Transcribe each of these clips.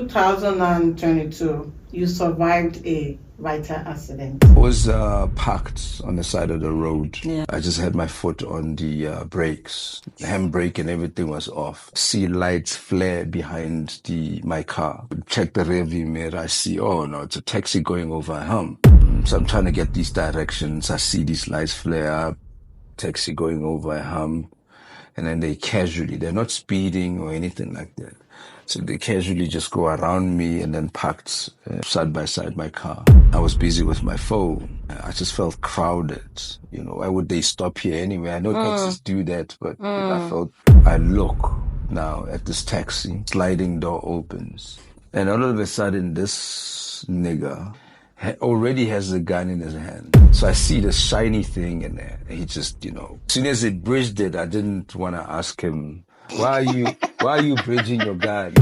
2022, you survived a vital accident. I was parked on the side of the road. Yeah. I just had my foot on the brakes. The handbrake and everything was off. See lights flare behind my car. Check the rearview mirror. I see, oh no, it's a taxi going over a hump. So I'm trying to get these directions. I see these lights flare up. Taxi going over a hump. And then they're not speeding or anything like that. So they casually just go around me and then parked side by side my car. I was busy with my phone. I just felt crowded. Why would they stop here anyway? I know taxis do that, but I look now at this taxi, sliding door opens. And all of a sudden, this nigga already has a gun in his hand. So I see the shiny thing in there. He just, as soon as it bridged it, I didn't want to ask him, why are you bridging your gun?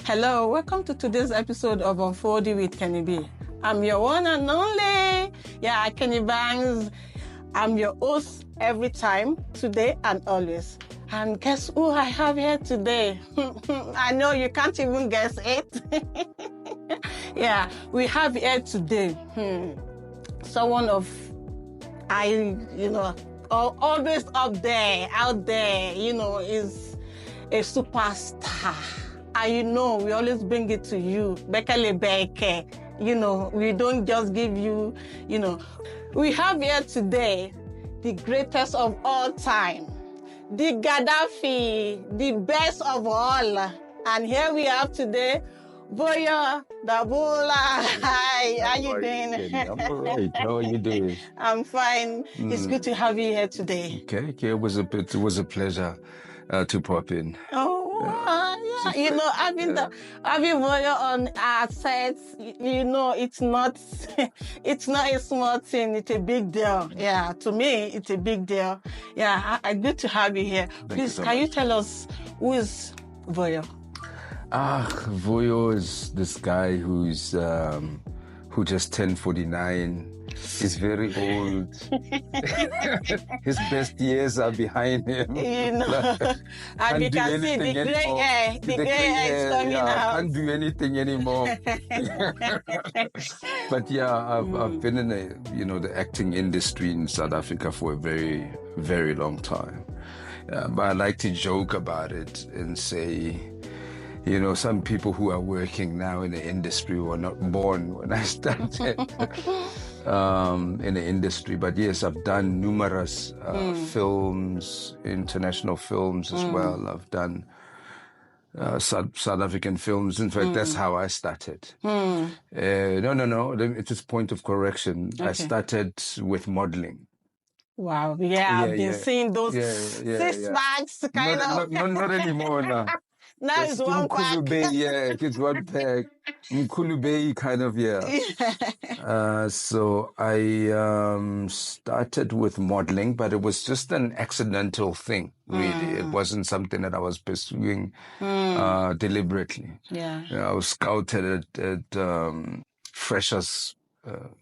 Hello, welcome to today's episode of Unfolding with Kenny B. I'm your one and only, Kenny Bangs. I'm your host every time, today and always. And guess who I have here today? I know you can't even guess it. We have here today someone of, always up there, out there, is a superstar. And we always bring it to you. Bekele Beke. We don't just give you, We have here today the greatest of all time. The Gadaffi, the best of all. And here we have today, Vuyo, Dabula. Hi, how you doing? I'm all right. How are you doing? I'm fine. It's good to have you here today. Okay. It was a pleasure to pop in. Having Vuyo on our sets, it's not a small thing. It's a big deal. Yeah, to me, it's a big deal. Yeah, good to have you here. Please, can you tell us who is Vuyo? Vuyo is this guy who just turned 49. He's very old. His best years are behind him. And you can see the gray hair. The gray hair is coming out. Can't do anything anymore. But I've been in the acting industry in South Africa for a very, very long time. But I like to joke about it and say, some people who are working now in the industry were not born when I started in the industry. But yes, I've done numerous films, international films as well. I've done South African films. In fact, that's how I started. No. It's a point of correction. Okay. I started with modeling. Wow. I've been seeing those 6 packs kind of. Not anymore now. Now it's one pack. It's one pack. Mkulube kind of, So I started with modeling, but it was just an accidental thing, really. It wasn't something that I was pursuing deliberately. I was scouted at freshers.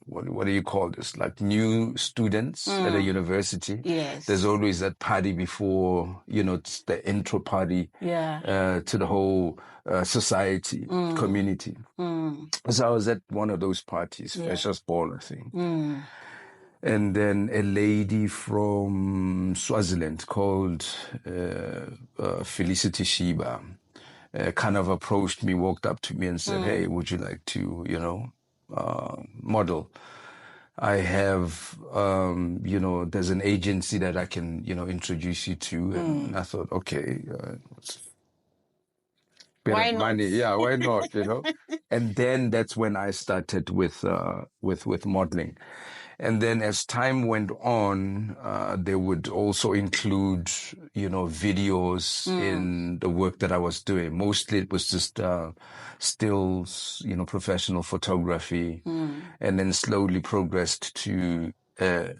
What do you call this? Like new students at a university. Yes. There's always that party before, it's the intro party to the whole society, community. So I was at one of those parties, freshers ball, I think. And then a lady from Swaziland called Felicity Shiba kind of approached me, walked up to me and said, hey, would you like to, model? I have, there's an agency that I can, introduce you to. And I thought, okay, why not? Money. Yeah, why not, And then that's when I started with modeling. And then as time went on, they would also include, videos in the work that I was doing. Mostly it was just stills, professional photography, and then slowly progressed to the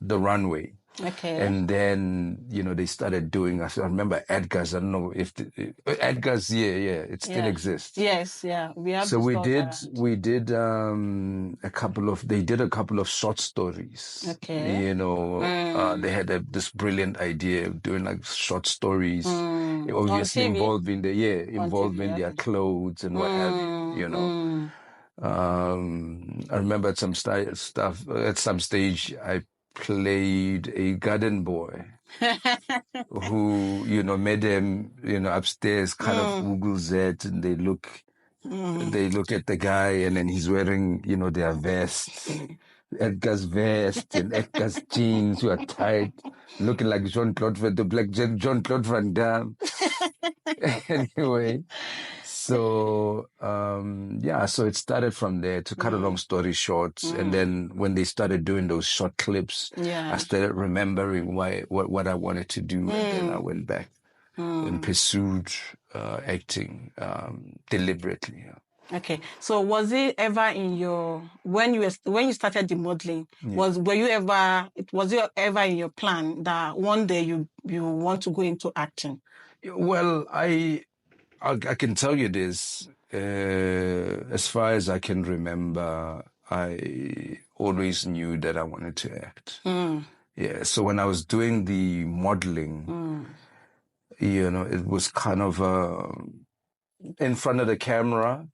runway. Okay. And then, they started doing, I remember Edgar's, I don't know if, Edgar's, it still exists. Yes, yeah. We have So the we stores did, around. they did a couple of short stories. Okay. They had this brilliant idea of doing like short stories, On obviously TV. involving On TV, their clothes and what have you, I remember at some stage I played a garden boy who, made them, upstairs kind of Google's it, and they look at the guy, and then he's wearing, their vests, Edgar's vest and Edgar's jeans who are tight, looking like the black Jean-Claude Van Damme. Anyway, so so it started from there. To cut a long story short, and then when they started doing those short clips, I started remembering what I wanted to do, and then I went back and pursued acting deliberately. Okay, so was it ever in your when you started the modeling? Was it ever in your plan that one day you want to go into acting? Well, I can tell you this. As far as I can remember, I always knew that I wanted to act. Yeah. So when I was doing the modeling, it was kind of in front of the camera.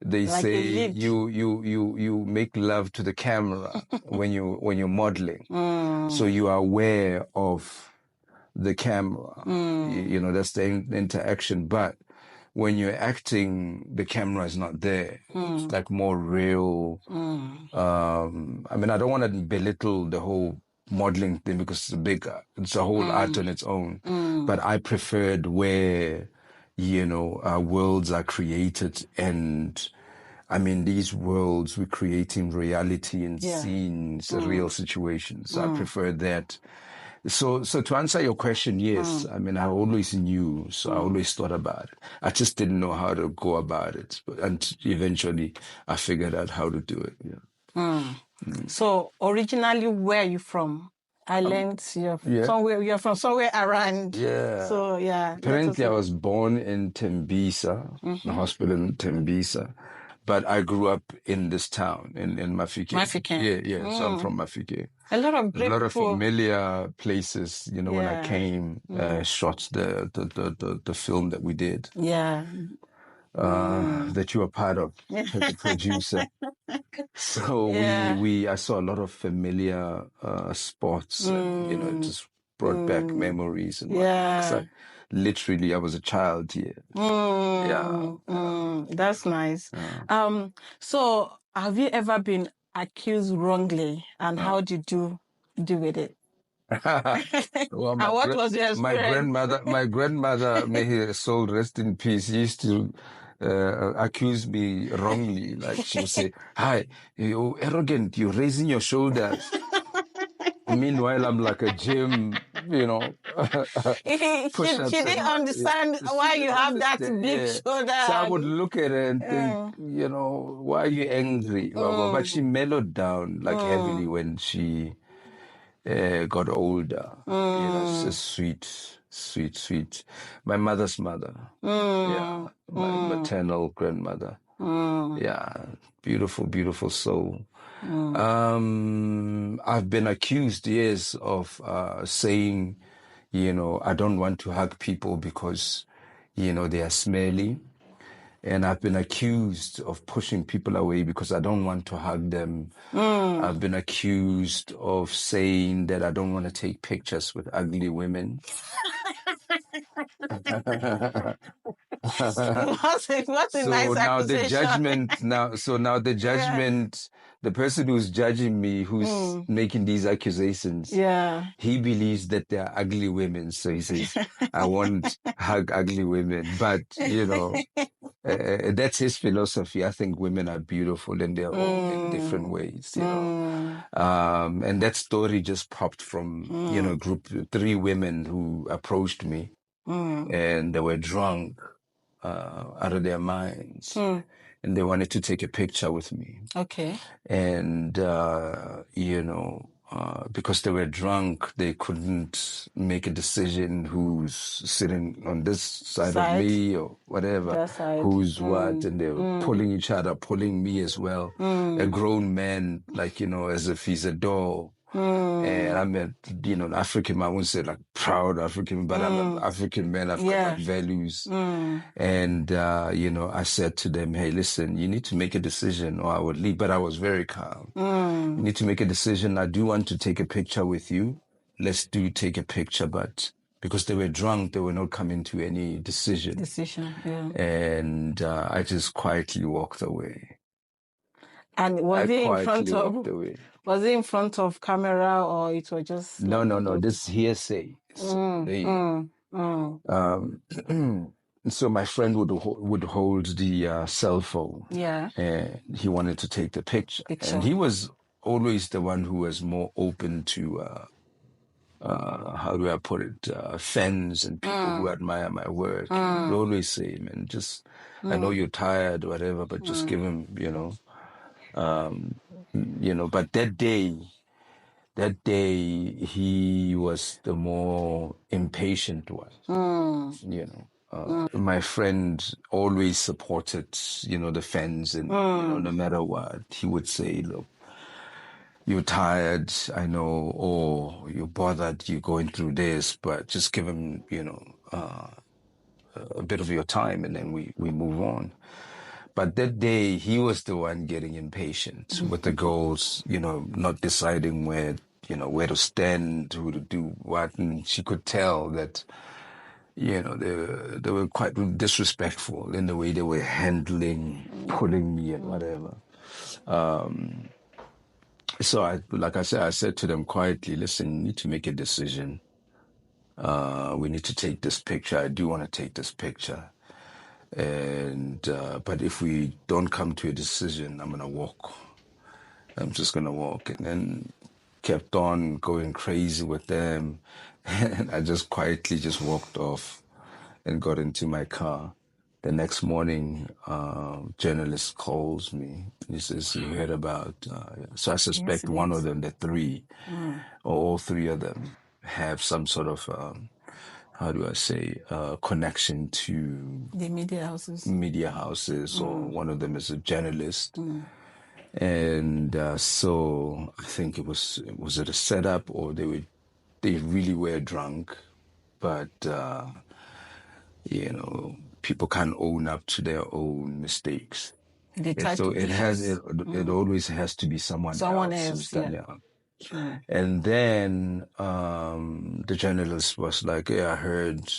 They Like say you make love to the camera when you're modeling, so you are aware of the camera. That's the interaction. But when you're acting, the camera is not there. It's like more real. I mean, I don't want to belittle the whole modeling thing because it's a whole art on its own. But I preferred where worlds are created, and I mean, these worlds we're creating reality and scenes, real situations. So I prefer that. So to answer your question, yes. I mean, I always knew, so I always thought about it. I just didn't know how to go about it, and eventually I figured out how to do it. Yeah. So originally, where are you from? I learned you're from somewhere around. Yeah. So yeah. Apparently, I was born in Tembisa, the hospital in Tembisa, but I grew up in this town in Mafike. Mafike. Yeah. So I'm from Mafike. A lot of familiar places. When I came, shot the film that we did. Yeah. That you were part of, as a producer. So I saw a lot of familiar spots, and, it just brought back memories and whatnot. Literally, I was a child here. That's nice. So have you ever been accused wrongly, and how did you deal with it? Well, and what was your experience? My grandmother, may her soul rest in peace, used to accuse me wrongly. Like she would say, "Hi, you arrogant, you're raising your shoulders." Meanwhile, I'm like a gym, she didn't understand why you have that big shoulder. So I would look at her and think, why are you angry? But she mellowed down like heavily when she got older. It's a sweet. My mother's mother. Yeah, my maternal grandmother. Yeah, beautiful soul. I've been accused, yes, of saying, I don't want to hug people because, they are smelly. And I've been accused of pushing people away because I don't want to hug them. I've been accused of saying that I don't want to take pictures with ugly women. What a nice accusation. The judgment, the person who's judging me, who's making these accusations, he believes that they are ugly women. So he says, I won't hug ugly women. But, that's his philosophy. I think women are beautiful in their own in different ways, and that story just popped from, a group, 3 women who approached me, and they were drunk out of their minds, and they wanted to take a picture with me. Okay. And, because they were drunk, they couldn't make a decision who's sitting on this side of me or whatever, That side. who's what, and they were pulling each other, pulling me as well. A grown man, like, as if he's a doll. And I'm an African man. I won't say like proud African, but I'm an African man. I've got like values. And, I said to them, hey, listen, you need to make a decision or I would leave. But I was very calm. You need to make a decision. I do want to take a picture with you. Let's take a picture. But because they were drunk, they were not coming to any decision. Yeah. And I just quietly walked away. And was it in front of camera or it was just no, this hearsay. So my friend would hold the cell phone. Yeah. And he wanted to take the picture. And he was always the one who was more open to how do I put it, fans and people who admire my work. He would always say, man, just I know you're tired, whatever, but just give him, but that day he was the more impatient one. My friend always supported, the fans, and no matter what, he would say, look, you're tired, I know, or you're bothered, you're going through this, but just give him, a bit of your time, and then we move on. But that day, he was the one getting impatient with the girls, not deciding where to stand, who to do what. And she could tell that, they were quite disrespectful in the way they were handling, pulling me and whatever. So I said to them quietly, listen, you need to make a decision. We need to take this picture. I do want to take this picture. And but if we don't come to a decision, I'm gonna walk. I'm just gonna walk. And then kept on going crazy with them. And I just quietly just walked off and got into my car. The next morning, journalist calls me. He says, you heard about, so I suspect one of them, the three, or all three of them have some sort of, how do I say, connection to the media houses. Or one of them is a journalist. And so I think was it a setup, or they really were drunk, but people can't own up to their own mistakes. So it always has to be someone else. And then the journalist was like, I heard,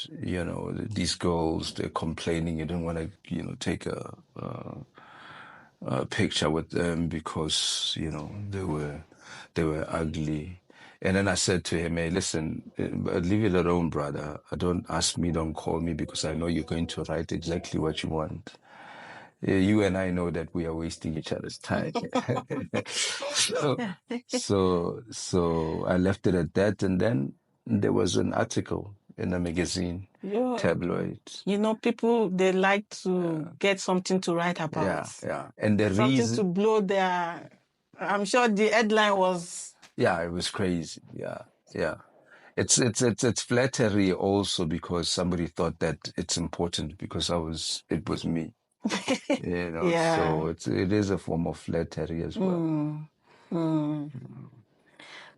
these girls, they're complaining you don't want to, take a picture with them because, they were ugly. And then I said to him, hey, listen, leave it alone, brother. Don't ask me, don't call me, because I know you're going to write exactly what you want. You and I know that we are wasting each other's time. So I left it at that. And then there was an article in a magazine, tabloid. People, they like to get something to write about. Yeah. And the something reason to blow their, I'm sure the headline was. Yeah, it was crazy. Yeah. It's flattery also because somebody thought that it's important because it was me. So it is a form of flattery as well.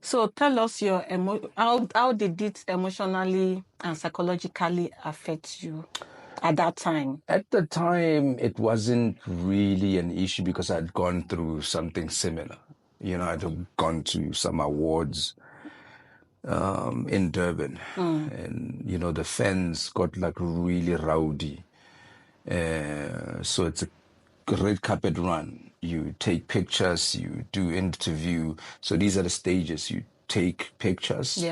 So tell us how did it emotionally and psychologically affect you at that time? At the time, it wasn't really an issue because I'd gone through something similar. I'd gone to some awards in Durban, and the fans got like really rowdy. So it's a red carpet run. You take pictures, you do interview. So these are the stages. You take pictures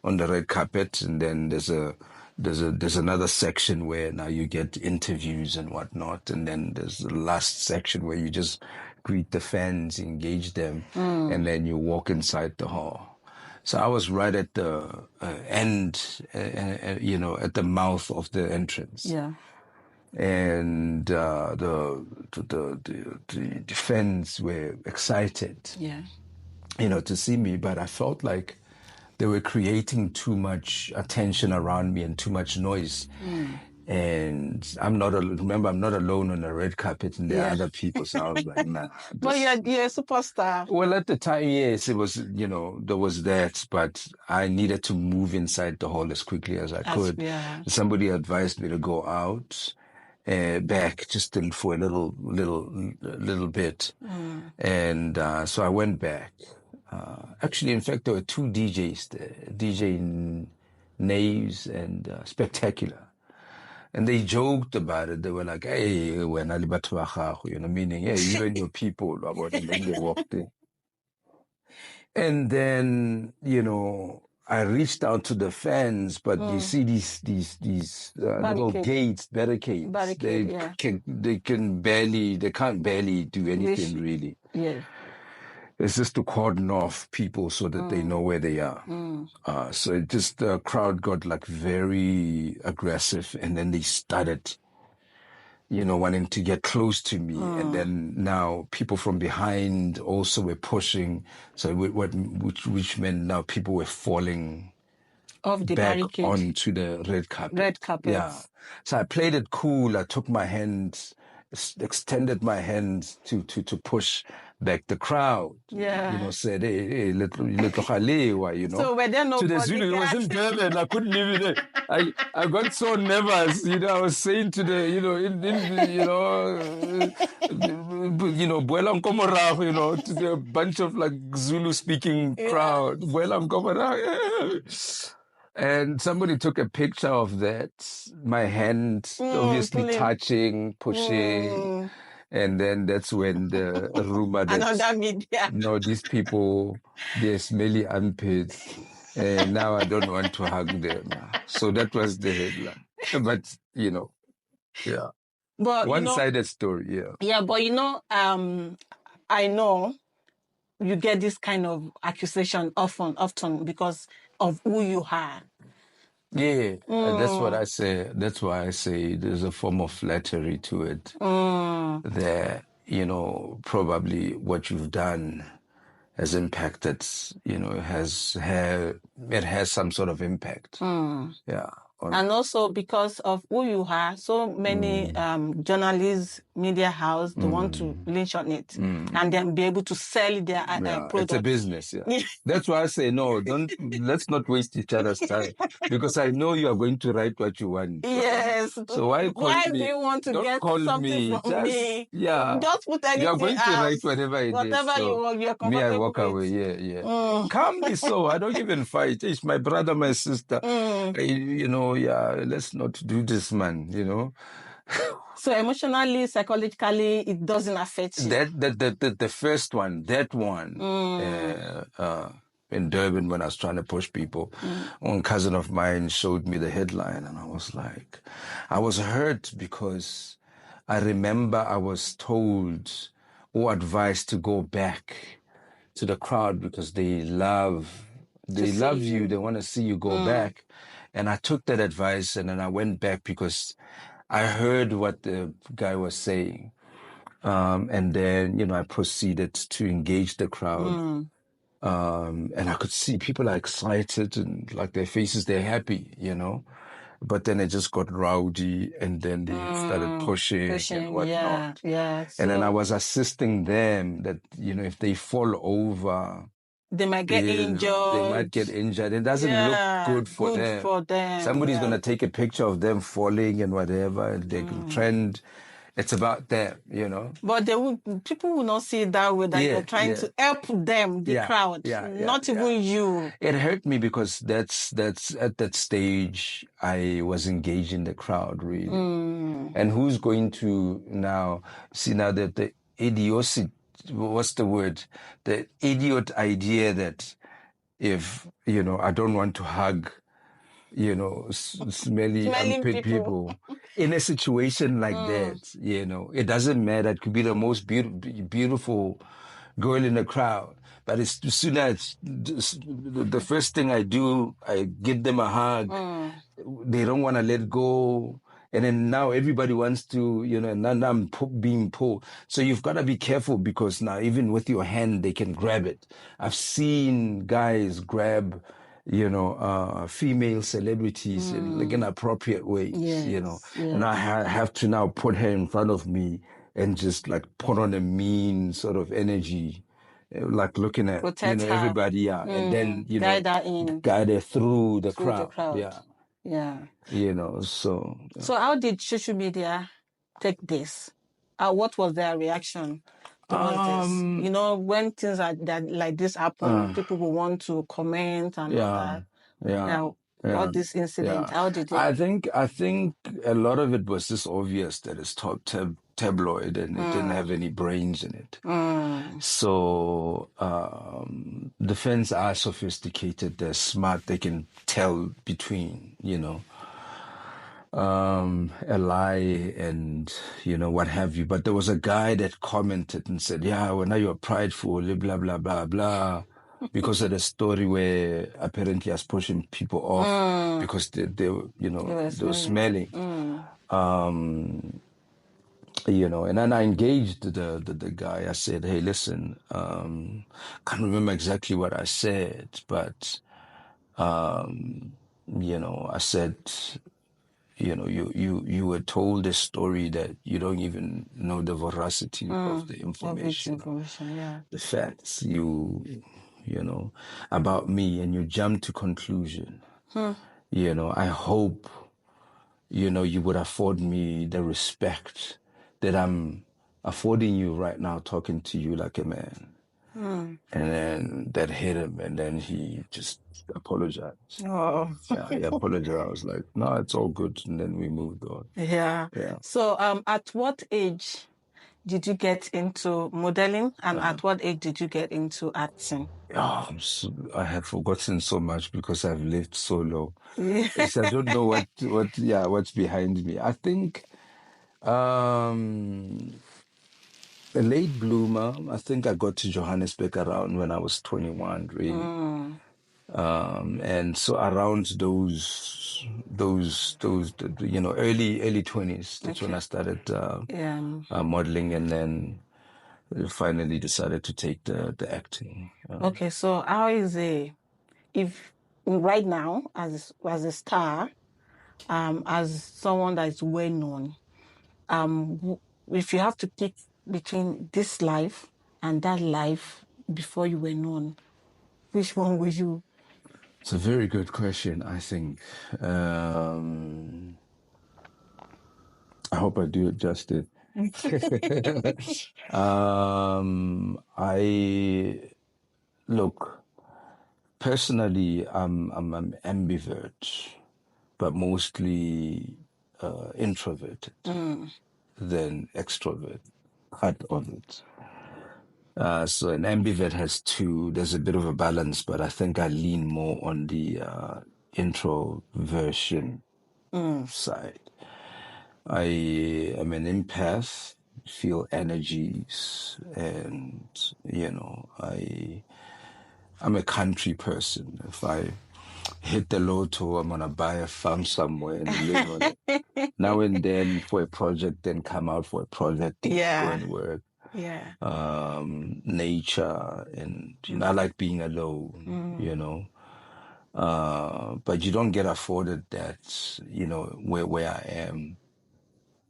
on the red carpet, and then there's another section where now you get interviews and whatnot, and then there's the last section where you just greet the fans, engage them, and then you walk inside the hall. So I was right at the end, at the mouth of the entrance. Yeah. And the fans were excited. Yeah. to see me, but I felt like they were creating too much attention around me and too much noise. And I'm not alone on the red carpet, and there are other people. So I was like, nah. But you're a superstar. Well, at the time, yes, it was, there was that, but I needed to move inside the hall as quickly as I could. Yeah. Somebody advised me to go out, back just for a little bit. And so I went back. Actually, in fact, there were two DJs there, DJ Naves and Spectacular. And they joked about it. They were like, hey, when meaning, hey, you and your people. And then they walked in. And then, I reached out to the fans, but you see these little barricades. They can't barely do anything really. Yeah. It's just to cordon off people so that they know where they are. So the crowd got like very aggressive, and then they started, wanting to get close to me. And then now people from behind also were pushing. So which meant now people were falling off the back barricade onto the red carpet. Yeah. So I played it cool. I took my hands, extended my hands to push back the crowd. Yeah. Said, hey, little Khalewa, So were there no to the Zulu, it wasn't Durban. I couldn't leave it. I got so nervous. I was saying to the, Buelang Komora, to the bunch of like Zulu speaking crowd. Buelang Komora. And somebody took a picture of that. My hand obviously touching, pushing. And then that's when the rumor that another media. No, these people, they're smelly armpits. And now I don't want to hug them. So that was the headline. But, yeah. But one-sided story, yeah. Yeah, but I know you get this kind of accusation often because of who you are. Yeah, that's what I say. That's why I say there's a form of flattery to it. That, probably what you've done has impacted, it has some sort of impact. Yeah. And also because of who you are, so many journalists, media house, they want to lynch on it and then be able to sell their products. It's a business, yeah. That's why I say, no, let's not waste each other's time, because I know you are going to write what you want. Yes. So why do you want to Don't get call something from me? Yeah. Just put anything You are going to write whatever it is. Whatever you want, you're comfortable me, I walk with. away, yeah. Calmly so. I don't even fight. It's my brother, my sister. Let's not do this, man, So emotionally, psychologically, it doesn't affect you. The first one, in Durban, when I was trying to push people, one cousin of mine showed me the headline, and I was like, I was hurt because I remember I was told or advised to go back to the crowd because they love you. They want to see you go back. And I took that advice, and then I went back because I heard what the guy was saying. And then, I proceeded to engage the crowd. And I could see people are excited and like their faces, they're happy, But then it just got rowdy, and then they started pushing and whatnot. And then I was assisting them that, if they fall over, they might get injured. It doesn't look good for them. Somebody's going to take a picture of them falling and whatever, and they can trend. It's about them, But people will not see it that way, that you're trying to help them, the crowd, not even you. It hurt me because that's at that stage I was engaged in the crowd, really. And who's going to now see now that the idiocy, what's the word? The idiot idea that if, I don't want to hug, smelly armpit people in a situation like that, it doesn't matter. It could be the most beautiful girl in the crowd. But as soon as the first thing I do, I give them a hug. They don't want to let go. And then now everybody wants to, and now I'm being pulled. So you've got to be careful, because now even with your hand, they can grab it. I've seen guys grab, female celebrities in like inappropriate ways, Yes, and I yes. have to now put her in front of me and just like put on a mean sort of energy, like looking at, Protect her. everybody, yeah. And then, Guide her in guide her through the through the crowd. crowd. Yeah. Yeah. So. Yeah. So how did social media take this? What was their reaction towards this? When things like this happen, people will want to comment and all that. All this incident, how did it? I think a lot of it was just obvious that it's tabloid and it didn't have any brains in it. So the fans are sophisticated, they're smart, they can tell between, a lie and what have you. But there was a guy that commented and said, yeah, well, now you're prideful, blah blah blah blah, because of the story where apparently I was pushing people off because they were smelling. And then I engaged the guy. I said, hey, listen, can't remember exactly what I said, but I said, you were told a story that you don't even know the veracity of the information, yeah. the facts about me, and you jump to conclusion. I hope you would afford me the respect that I'm affording you right now, talking to you like a man. And then that hit him, and then he just apologized. Oh. Yeah, he apologized. I was like, no, it's all good. And then we moved on. Yeah. So at what age did you get into modeling, and at what age did you get into acting? Oh, I have forgotten so much because I've lived so low. Yeah. I don't know what's behind me. I think a late bloomer. I think I got to Johannesburg around when I was 21, really. And so around those early 20s, that's when I started modeling, and then finally decided to take the acting. Okay, so how is it if right now as a star, as someone that is well known, if you have to pick between this life and that life before you were known, which one would you? It's a very good question, I think. I hope I do it justice. Look, personally, I'm ambivert, but mostly introverted than extrovert. Part of it. So an ambivert has two. There's a bit of a balance, but I think I lean more on the introversion side. I am an empath, feel energies, and I'm a country person. If I hit the lotto, I'm gonna buy a farm somewhere and live on it. Now and then for a project, then come out for a project, go and work. Yeah. Nature, and I like being alone, but you don't get afforded that, where I am.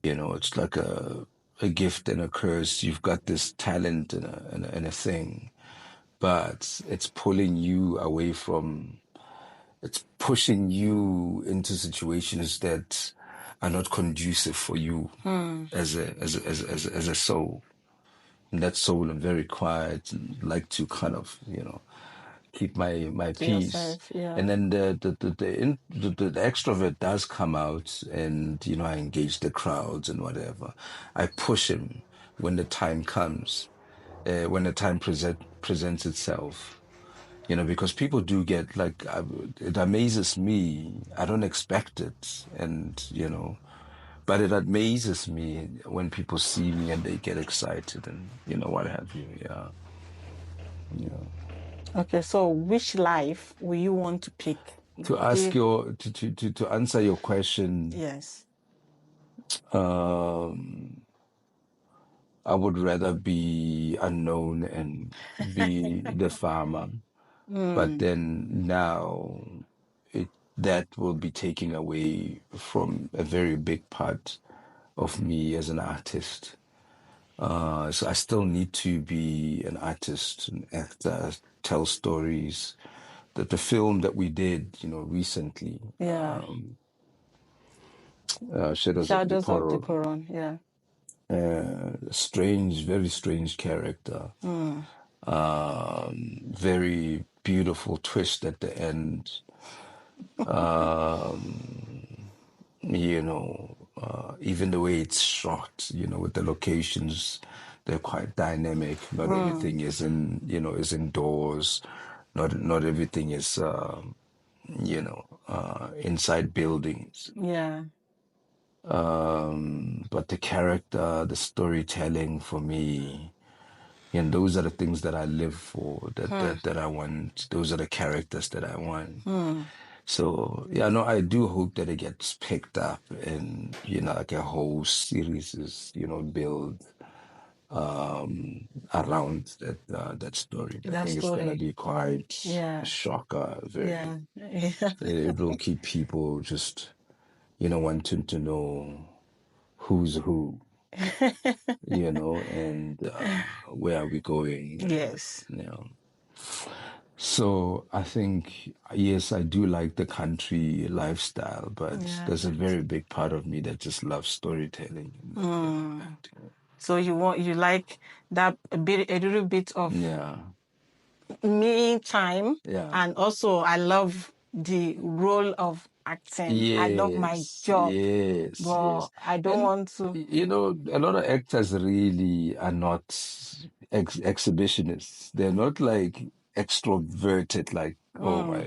It's like a gift and a curse. You've got this talent and a thing, but it's pulling you away from, it's pushing you into situations that are not conducive for you as a soul. And that soul, I'm very quiet and like to kind of, keep my peace. Yourself, yeah. And then the extrovert does come out, and I engage the crowds and whatever. I push him when the time comes, when the time presents itself. Because people do get like, it amazes me. I don't expect it, and but it amazes me when people see me and they get excited and what have you. Yeah. Okay, so which life will you want to pick? To answer your question. Yes. I would rather be unknown and be the farmer. But then now that will be taking away from a very big part of me as an artist. So I still need to be an artist, an actor, tell stories. That the film that we did, recently, Yeah. Shadows of the Shadows of the Coral, Quran. Yeah. strange, very strange character. Very beautiful twist at the end. Even the way it's shot, with the locations, they're quite dynamic. Not everything is indoors. Not everything is, inside buildings. Yeah. But the character, the storytelling for me, and those are the things that I live for, that I want. Those are the characters that I want. So, yeah, no, I do hope that it gets picked up and, like a whole series is, built around that story. I That think it's going to story. be quite Yeah. a shocker. Very. Yeah. It will keep people just, wanting to know who's who, and where are we going. Yes. So I think, yes, I do like the country lifestyle, but Yeah. there's a very big part of me that just loves storytelling. So you like that a little bit of Yeah, me time, yeah. and also I love the role of acting. I love my job, Yes, but yes. I don't And want to. a lot of actors really are not exhibitionists. They're not like extroverted, like, oh my,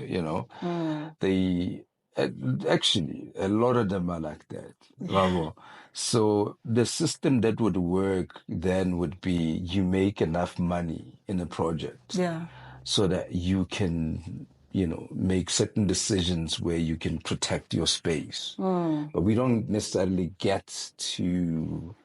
they uh, actually, a lot of them are like that. Bravo. So the system that would work then would be you make enough money in a project Yeah. so that you can, make certain decisions where you can protect your space. But we don't necessarily get to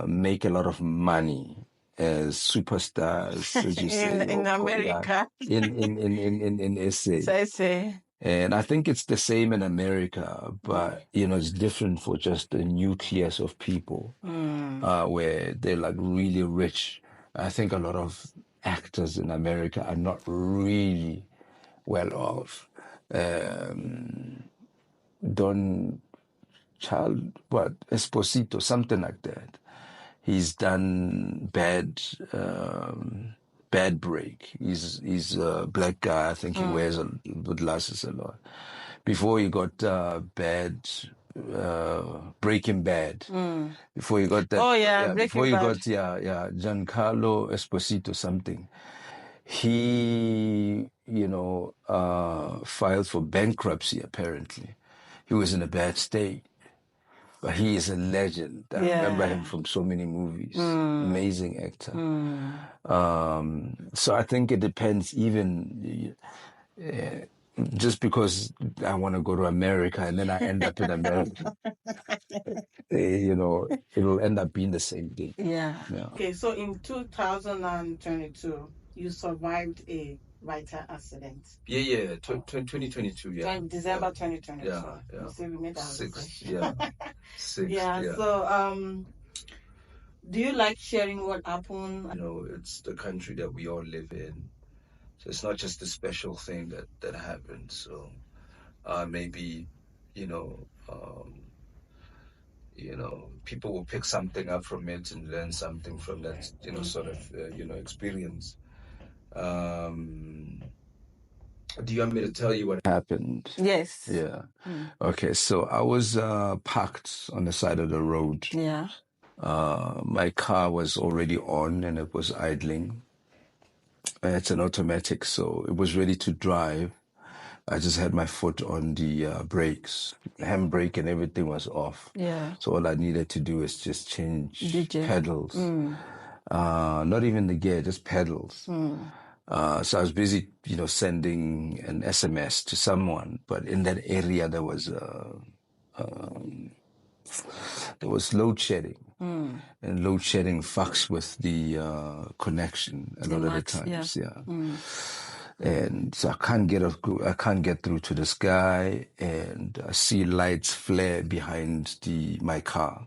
make a lot lot of money as superstars, as you say, in America. in SA. So I say, And I think it's the same in America, but it's different for just the nucleus of people, where they're like really rich. I think a lot of actors in America are not really well off. Don Esposito, something like that. He's done Bad Break. He's a black guy. I think he wears glasses a lot. Before he got Bad Breaking Bad. Before he got that. oh yeah, Before Breaking he Bad. got Giancarlo Esposito something. He filed for bankruptcy. Apparently, he was in a bad state. But he is a legend. I remember him from so many movies. Amazing actor. So I think it depends even just because I want to go to America and then I end up in America, it'll end up being the same thing. Yeah. Okay, so in 2022, you survived a vital accident. Yeah. 2022, yeah. December 2022. Yeah. So we made our Six, research. Six, Yeah. So, do you like sharing what happened? It's the country that we all live in. So it's not just a special thing that happened. So maybe, people will pick something up from it and learn something from that, sort of, experience. Do you want me to tell you what happened? Yes. Yeah. Okay. So I was parked on the side of the road. Yeah. My car was already on and it was idling. It's an automatic, so it was ready to drive. I just had my foot on the brakes. The handbrake and everything was off. Yeah. So all I needed to do is just change DJ. pedals. Not even the gear, just pedals. So I was busy, sending an SMS to someone. But in that area, there was there was load shedding. And load shedding fucks with the connection a lot of the times, And so I can't get through to this guy, and I see lights flare behind my car.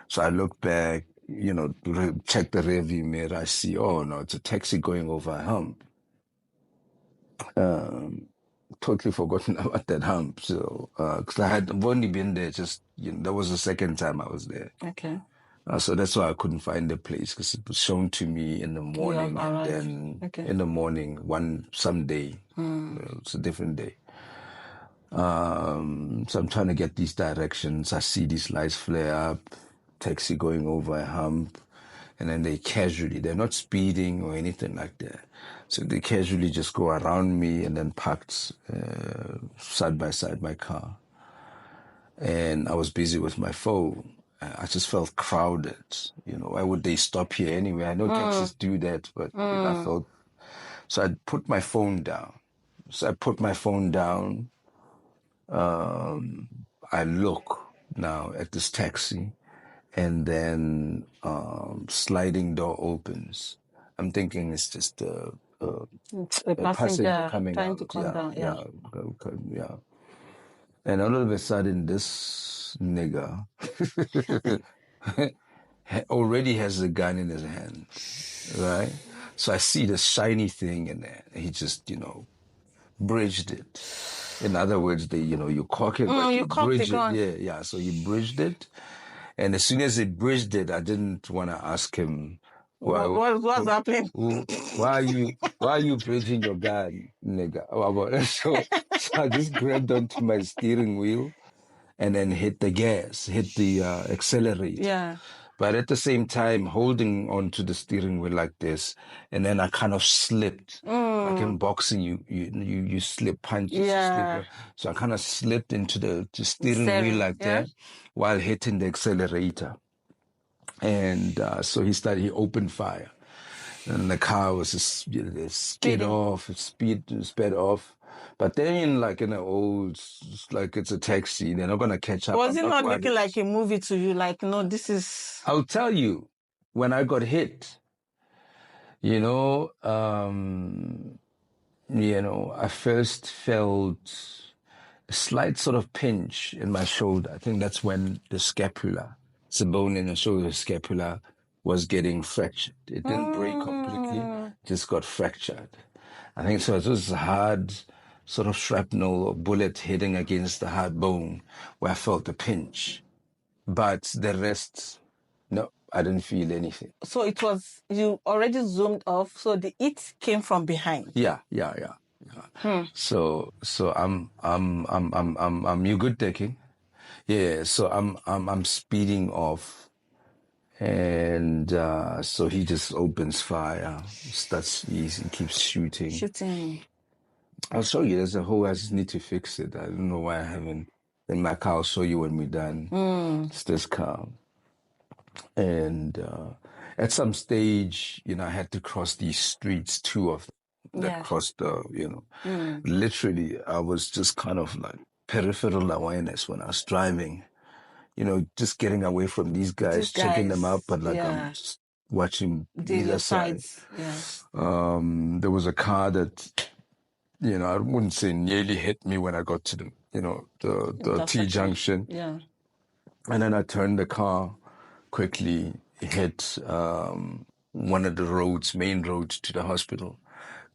So I look back, check the rearview mirror. I see, oh no, it's a taxi going over a hump. Totally forgotten about that hump. So, because I've only been there that was the second time I was there. Okay. So that's why I couldn't find the place, because it was shown to me in the morning, and then in the morning, some day, it's a different day. So I'm trying to get these directions. I see these lights flare up, taxi going over a hump, and then they're not speeding or anything like that. So they casually just go around me and then parked side by side my car. And I was busy with my phone. I just felt crowded. Why would they stop here anyway? I know taxis do that, but I felt... So I put my phone down. I look now at this taxi, and then sliding door opens. I'm thinking it's just a passenger coming trying out. to come down. Yeah. And all of a sudden, this nigga already has a gun in his hand, right? So I see this shiny thing in there. He just, bridged it. In other words, you cock it, but you bridge it. Yeah. So he bridged it. And as soon as he bridged it, I didn't want to ask him, what's happening? Why are you bridging your gun, nigga? So I just grabbed onto my steering wheel and then hit the accelerator. Yeah. But at the same time, holding onto the steering wheel like this, and then I kind of slipped. Like in boxing, you slip punches. Yeah. So I kind of slipped into the steering wheel like that while hitting the accelerator. And so he opened fire. And the car was just sped off. But then, like it's a taxi, they're not going to catch up. Was it not looking like a movie to you? Like, no, this is... I'll tell you, when I got hit, I first felt a slight sort of pinch in my shoulder. I think that's when the scapula, it's a bone in the shoulder, scapula was getting fractured. It didn't break completely, it just got fractured. I think so. It was a hard sort of shrapnel or bullet hitting against the hard bone where I felt the pinch. But the rest, no, I didn't feel anything. So it was, you already zoomed off, so the it came from behind. Yeah. So I'm you good, Deki? Yeah. So I'm speeding off, and so he just opens fire. That's easy. Keeps shooting. I'll show you. There's a hole. I just need to fix it. I don't know why I haven't. In my car, I'll show you when we're done. It's this car. And at some stage, I had to cross these streets, two of them, that crossed the, literally, I was just kind of like peripheral awareness when I was driving, just getting away from these guys, checking them out, but I'm just watching the other side. There was a car that, I wouldn't say nearly hit me when I got to the T-junction. Yeah. And then I turned the car, quickly hit one of the main roads to the hospital,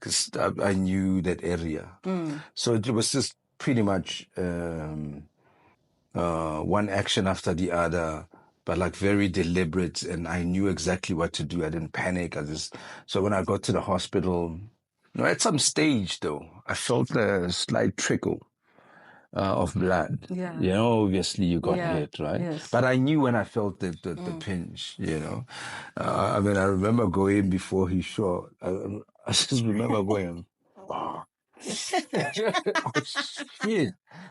because I knew that area. So it was just pretty much one action after the other, but like very deliberate, and I knew exactly what to do. I didn't panic. So when I got to the hospital, at some stage though, I felt a slight trickle of blood. Yeah. Obviously you got hit, right? Yes. But I knew when I felt the pinch, I remember going before he shot. I just remember going, oh, shit.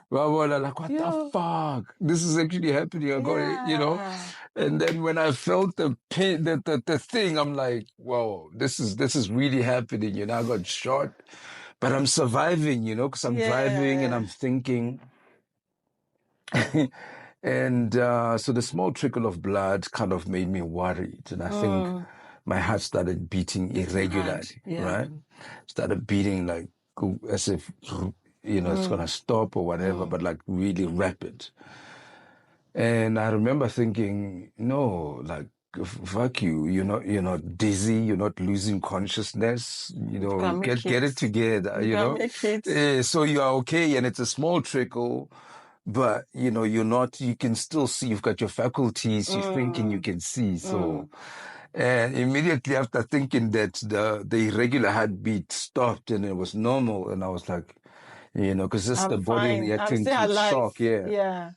Well, like, what the fuck? This is actually happening. I got it, And then when I felt the pin, the thing, I'm like, whoa, this is really happening. I got shot. But I'm surviving, because I'm driving and I'm thinking. And so the small trickle of blood kind of made me worried. And I think my heart started beating irregularly, right? Started beating like as if, it's going to stop or whatever, but like really rapid. And I remember thinking, no, like, fuck you. You're not dizzy. You're not losing consciousness. Get it together, Make it. So you are okay. And it's a small trickle, but you can still see, you've got your faculties, you're thinking you can see. So, and immediately after thinking that the irregular heartbeat stopped and it was normal. And I was like, because this the body fine. reacting I'm still to alive. shock. Yeah. Yeah.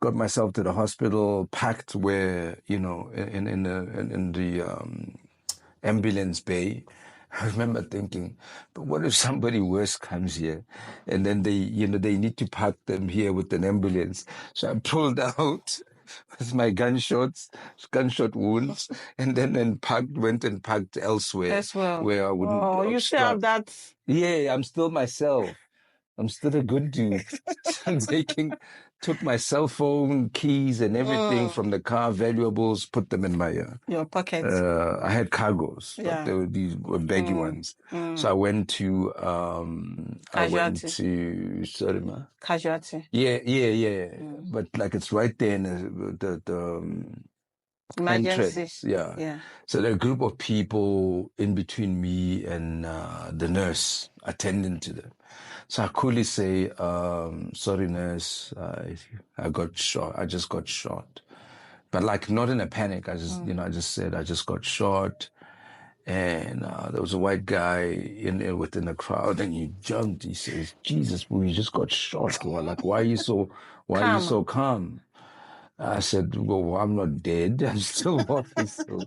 Got myself to the hospital, packed where, in the ambulance bay. I remember thinking, but what if somebody worse comes here? And then they need to pack them here with an ambulance. So I pulled out with my gunshot wounds, and then went and packed elsewhere. As well. Where I wouldn't you still have that. Yeah, I'm still myself. I'm still a good dude. Took my cell phone, keys, and everything from the car, valuables, put them in my your pocket. I had cargos, but these were baggy ones. So I went to sorry, ma. Casualty. Yeah. But like it's right there in the emergency. entrance. Yeah. So there are a group of people in between me and the nurse attending to them. So I coolly say, sorry, nurse, I got shot. I just got shot. But like not in a panic. I just, I just said, I just got shot. And there was a white guy within the crowd, and he jumped. He says, Jesus, we just got shot. Like, why are you so calm? I said, well, I'm not dead. I'm still walking. So.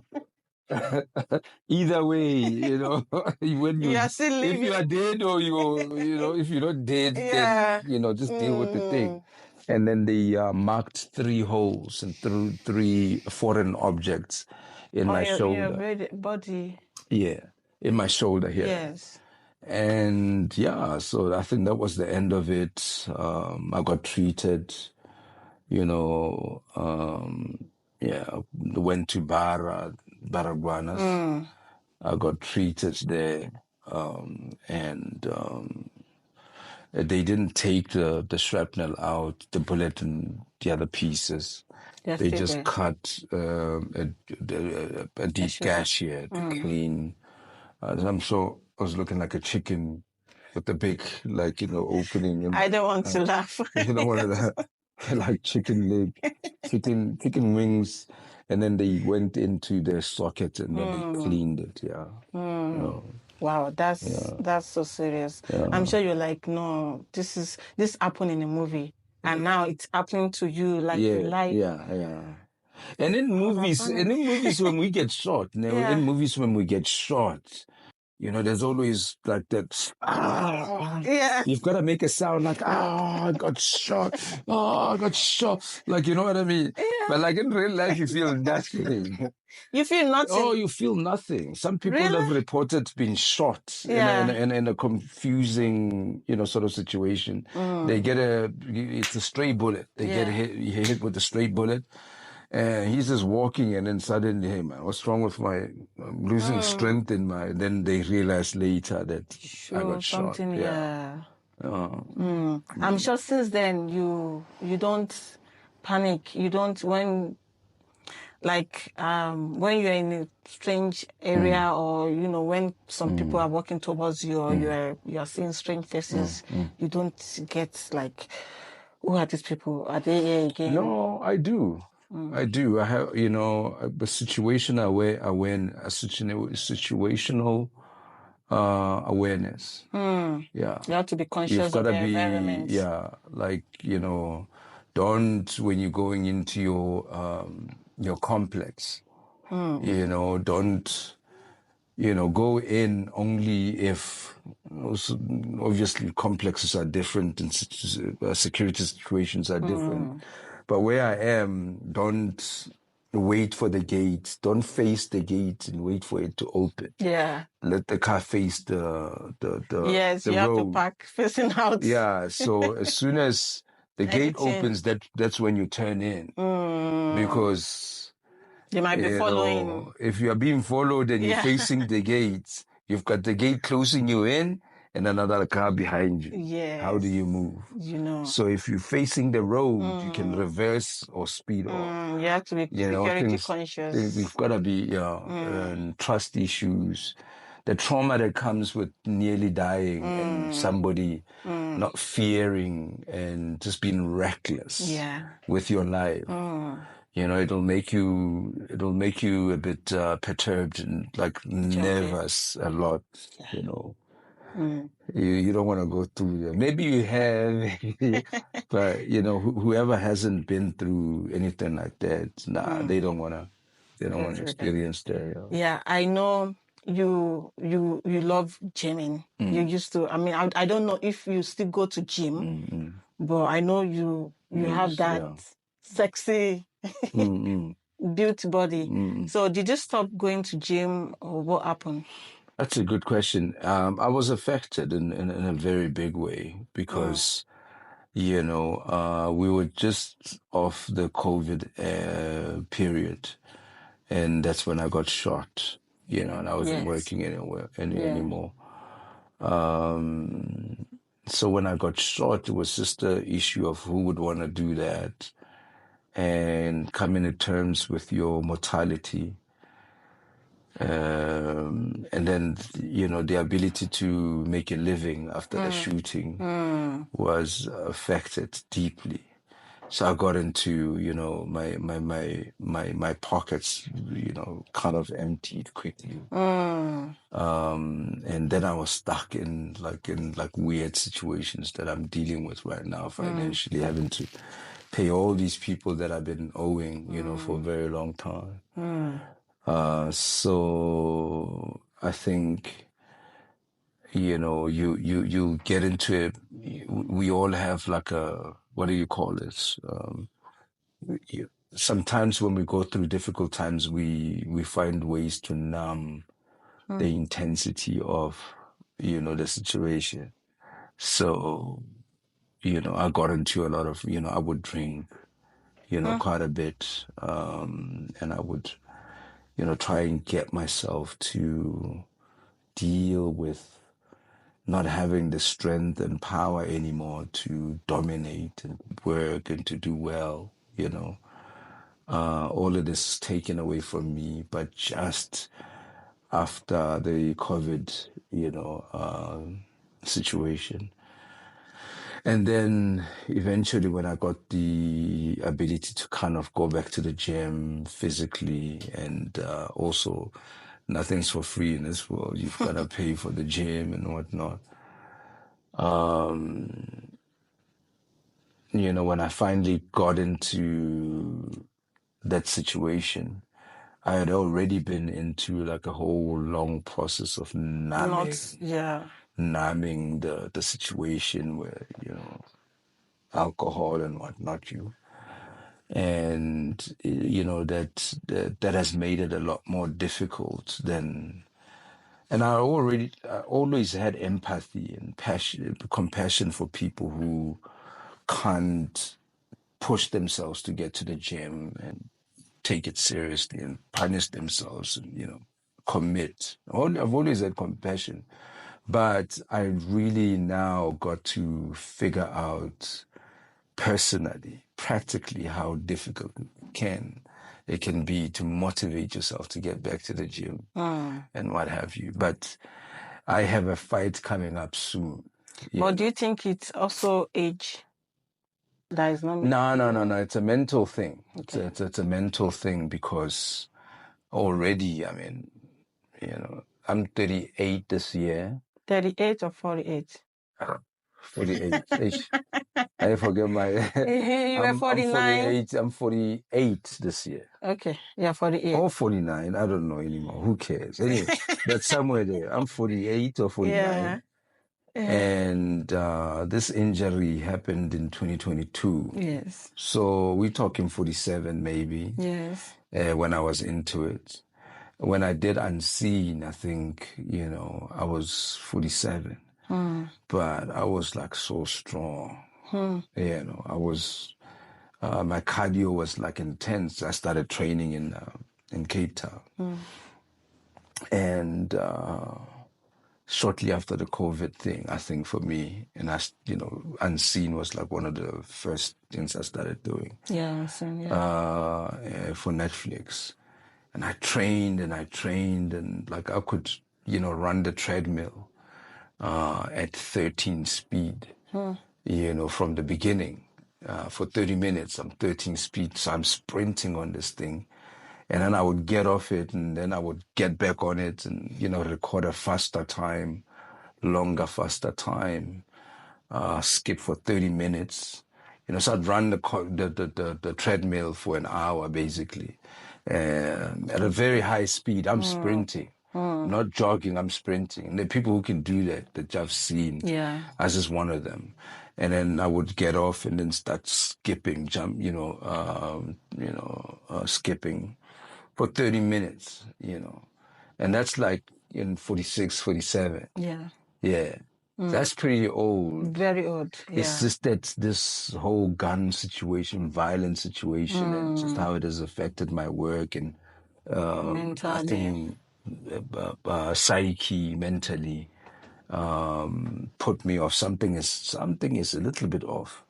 Either way, when you are still living. If you are dead or if you're not dead, then, just deal with the thing. And then they marked 3 holes and threw 3 foreign objects in my shoulder. Your body. Yeah, in my shoulder here. Yes. And so I think that was the end of it. I got treated, went to Baragwanas. I got treated there, and they didn't take the shrapnel out, the bullet and the other pieces. They just cut a deep gash here to clean. I'm sure I was looking like a chicken with a big, opening. I don't want to laugh. You know, one of the like chicken leg, chicken wings. And then they went into their socket and then they cleaned it. Yeah. Wow, that's so serious. Yeah. I'm sure you're like, no, this happened in a movie, and now it's happening to you, like in life. Yeah. And in movies, when we get shot, in movies when we get shot, there's always like that. You've got to make a sound like, I got shot. I got shot. Like, you know what I mean? Yeah. But like in real life, you feel nothing. You feel nothing? Oh, you feel nothing. Some people have reported being shot in a confusing, sort of situation. They get it's a stray bullet. They get hit with a stray bullet. And he's just walking, and then suddenly, hey man, what's wrong with I'm losing strength in then they realize later that I got shot. I'm sure since then you don't panic. You don't when you're in a strange area or when some people are walking towards you or you're seeing strange faces, you don't get like, who are these people? Are they here again? No, I do. I do. I have, a situational awareness. Yeah. You have to be conscious of the environment. Yeah. Like, don't, when you're going into your complex, don't, go in only if, obviously complexes are different and security situations are different. But where I am, don't wait for the gate. Don't face the gate and wait for it to open. Yeah. Let the car face the yes, the you road. Have to park facing out. Yeah. So as soon as The gate Anything. opens, that's when you turn in. Because They might be following. if you are being followed and you're facing the gates, you've got the gate closing you in and another car behind you. Yes. How do you move? So if you're facing the road, you can reverse or speed off. You have to be security conscious. We've got to be and trust issues. The trauma that comes with nearly dying and somebody not fearing and just being reckless with your life. It'll make you a bit perturbed and like nervous a lot, You don't want to go through that. Maybe you have, but whoever hasn't been through anything like that, they don't want to experience that. Yeah, I know you love gymming. You used to. I mean, I don't know if you still go to gym, but I know you have that sexy beauty body. So did you stop going to gym, or what happened? That's a good question. I was affected in a very big way because, we were just off the COVID period, and that's when I got shot, and I wasn't working anymore. So when I got shot, it was just the issue of who would want to do that and coming to terms with your mortality. And then, the ability to make a living after the shooting was affected deeply. So I got into, my pockets, kind of emptied quickly. And then I was stuck in weird situations that I'm dealing with right now financially, having to pay all these people that I've been owing, for a very long time. So I think, you get into it. We all have like what do you call this? Sometimes when we go through difficult times, we find ways to numb the intensity of, the situation. So, I got into a lot of, I would drink, quite a bit. And I would, try and get myself to deal with not having the strength and power anymore to dominate and work and to do well, all of this is taken away from me, but just after the COVID, situation. And then eventually when I got the ability to kind of go back to the gym physically, and also nothing's for free in this world. You've got to pay for the gym and whatnot. When I finally got into that situation, I had already been into like a whole long process of numbing the situation where, alcohol and whatnot, and that has made it a lot more difficult than. And I always had empathy and compassion for people who can't push themselves to get to the gym and take it seriously and punish themselves and, commit. I've always had compassion, but I really now got to figure out personally, practically, how difficult it can be to motivate yourself to get back to the gym and what have you. But I have a fight coming up soon. But do you think it's also age that is not? No. It's a mental thing. Okay. It's a mental thing because already, I mean, I'm 38 this year. 38 or 48? 48. I forget my. You were 49. I'm 48 this year. Okay, yeah, 48. Or 49. I don't know anymore. Who cares? Anyway, that's somewhere there. I'm 48 or 49. Yeah. And this injury happened in 2022. Yes. So we're talking 47 maybe. Yes. When I was into it. When I did Unseen, I think, I was 47. But I was like so strong. You know, I was, my cardio was like intense. I started training in Cape Town. And shortly after the COVID thing, I think for me, and you know, Unseen was like one of the first things I started doing. Yeah, Unseen, For Netflix. And I trained and like I could, you know, run the treadmill at 13 speed, you know, from the beginning. For 30 minutes, I'm 13 speed, so I'm sprinting on this thing. And then I would get off it and then I would get back on it and, you know, record a faster time, longer, faster time, skip for 30 minutes. You know, so I'd run the treadmill for an hour, basically. At a very high speed, I'm sprinting. Not jogging, I'm sprinting. And the people who can do that I've seen, I was just one of them. And then I would get off and then start skipping, skipping for 30 minutes, you know. And that's like in 46, 47. Yeah. Yeah. That's pretty old. Very old. Yeah. It's just that this whole gun situation, violent situation, and just how it has affected my work and I think psyche, mentally, put me off. Something is a little bit off.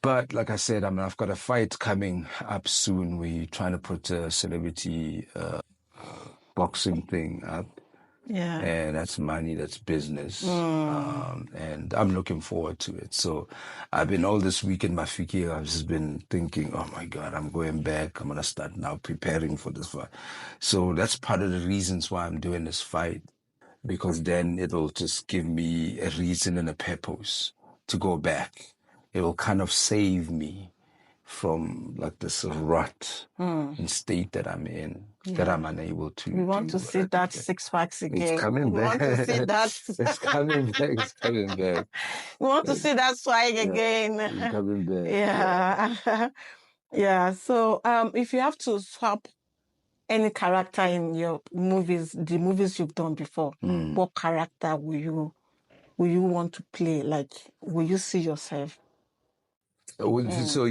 But like I said, I mean, I've got a fight coming up soon. We're trying to put a celebrity boxing thing up. Yeah. And that's money, that's business. And I'm looking forward to it. So I've been all this week in Mafiki, I've just been thinking, oh my God, I'm going back. I'm going to start now preparing for this fight. So that's part of the reasons why I'm doing this fight, because then it'll just give me a reason and a purpose to go back. It will kind of save me from like this rut and state that I'm in, that I'm unable to. We want to see that 6 packs again. It's coming back. We want to see that. It's coming back. It's coming back. We want to see that swag again. It's coming back. Yeah. Yeah. So if you have to swap any character in your movies, the movies you've done before, what character will you want to play? Like, will you see yourself? So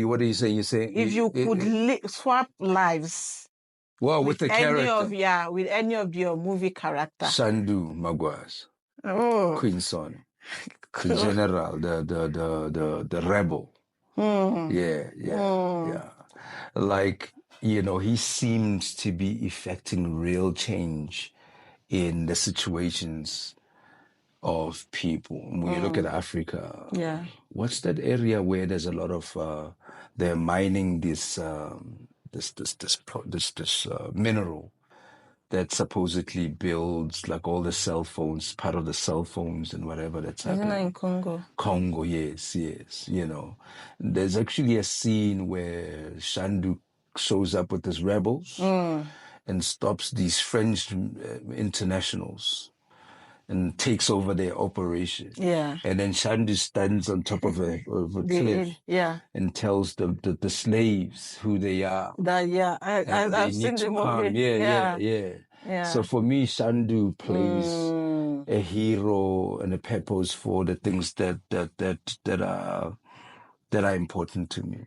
what are you saying? You're saying if you could swap lives. Well, with the character. With any of your movie characters. Shandu Magwas. Oh. Queen Son. The general, the rebel. Yeah. Like, you know, he seems to be effecting real change in the situations of people. When you look at Africa, what's that area where there's a lot of they're mining this mineral that supposedly builds like all the cell phones, part of the cell phones and whatever that's happening. Isn't that in Congo? Congo, yes. You know, there's actually a scene where Shandu shows up with his rebels and stops these French internationals and takes over their operation. Yeah. And then Shandu stands on top of a cliff and tells the slaves who they are. I've seen the movie. Yeah. So for me, Shandu plays a hero and a purpose for the things that are important to me.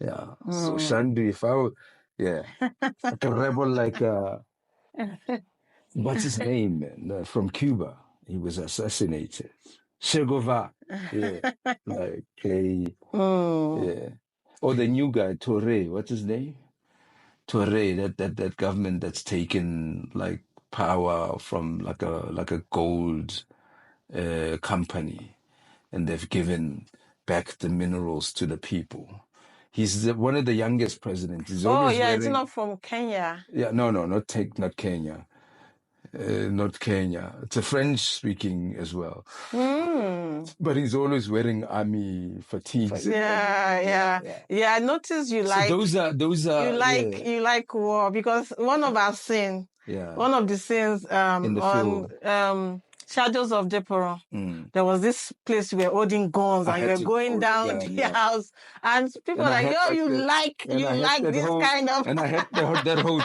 Yeah. So Shandu, if I were, like a rebel, like what's his name, man? From Cuba. He was assassinated. Che Guevara. Yeah. Like yeah. Or the new guy, Torre. What's his name? Torre, that government that's taken like power from like a gold company, and they've given back the minerals to the people. He's one of the youngest presidents. He's always it's not from Kenya. Yeah, no, not Kenya. Not Kenya. It's a French-speaking as well. But he's always wearing army fatigues. Yeah. I noticed you like. So those are. You like war, because one of our scenes. Yeah. One of the scenes in the film. Shadows of Deporon. There was this place you were holding guns and you were going down the house, and people were like, "Yo, you like this kind of." And I had that whole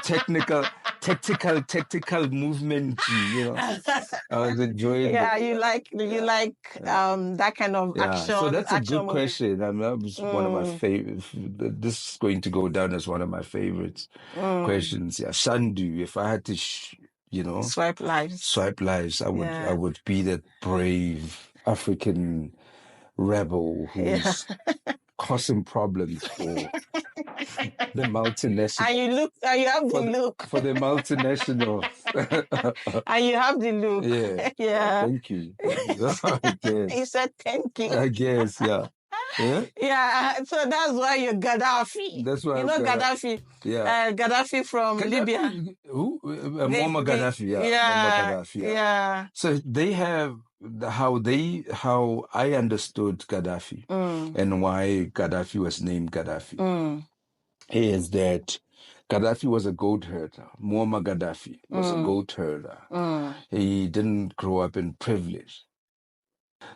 tactical movement. I was enjoying. Yeah, you like that kind of action. So that's a good movie. question. I mean, that was one of my favorites. This is going to go down as one of my favorites questions. Yeah, Shandu. If I had to, swipe lives, I would be that brave African rebel who's causing problems for the multinational. And you have the look. For the multinational. And you have the look. Yeah. Yeah. Thank you. I guess. He said thank you. I guess, yeah. Yeah, so that's why you're Gadaffi. That's why Gadaffi. Yeah. Gadaffi from Libya. Who? Muammar Gadaffi. Yeah. Muammar Gadaffi. Yeah. So they have how I understood Gadaffi and why Gadaffi was named Gadaffi is that Gadaffi was a goat herder. Muammar Gadaffi was a goat herder. He didn't grow up in privilege.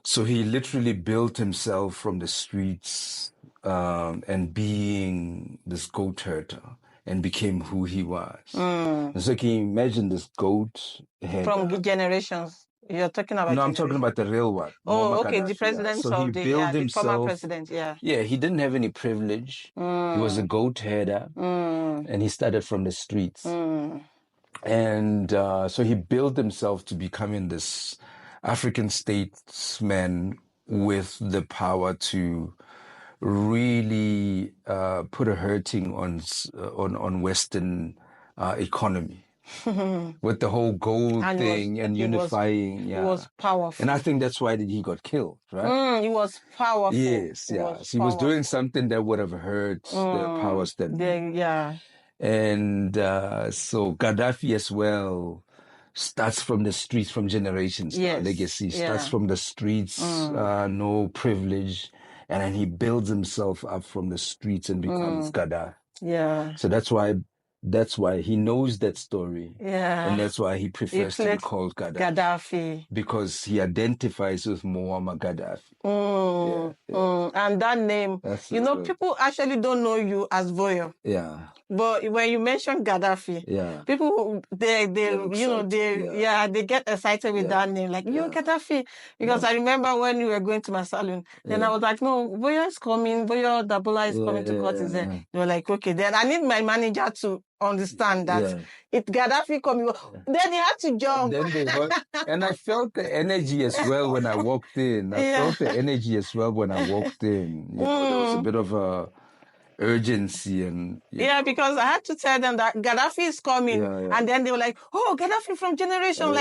So he literally built himself from the streets and being this goat herder and became who he was. So can you imagine this goat herder? From generations. You're talking about... No, I'm talking about the real one. Oh, okay, the president the former president, Yeah, he didn't have any privilege. He was a goat herder and he started from the streets. And so he built himself to becoming this African statesman with the power to really put a hurting on Western economy. With the whole gold thing and unifying. He was powerful. And I think that's why he got killed, right? He was powerful. Yes, he was doing something that would have hurt the powers that be. Yeah. And so Gadaffi as well starts from the streets, from generations. Yes. Legacy starts from the streets, no privilege. And then he builds himself up from the streets and becomes Gadaffi. Yeah. So that's why he knows that story. Yeah. And that's why he prefers to be called Gadaffi. Because he identifies with Muammar Gadaffi. And that name, people actually don't know you as Vuyo. Yeah. But when you mention Gadaffi, people they get excited with that name, like Gadaffi. Because I remember when we were going to my salon, then I was like, no, Vuyo is coming, Vuyo Dabula is coming to cut his hair. They were like, okay, then I need my manager to understand that it's Gadaffi coming. Then he had to jump. And I felt the energy as well when I walked in. There was a bit of a urgency and because I had to tell them that Gadaffi is coming, and then they were like, "Oh, Gadaffi from Generation!"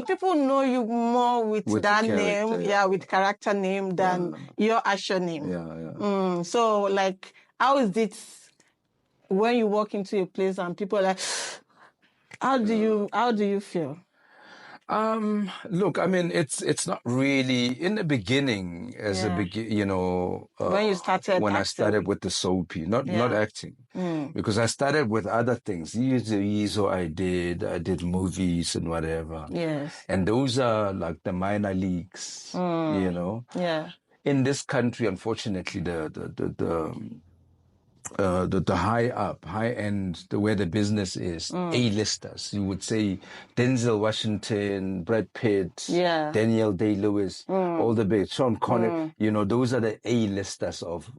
People know you more with that name, with character name than your actual name. So, like, how is it when you walk into a place and people are like, how do you feel? Look, I mean, it's not really in the beginning when you started when I started with the soapy, not acting, because I started with other things. So I did movies and whatever. Yes. And those are like the minor leagues, Yeah. In this country, unfortunately, the high end, where the business is, A-listers. You would say Denzel Washington, Brad Pitt, Daniel Day-Lewis, all the big, Sean Connery, those are the A-listers of,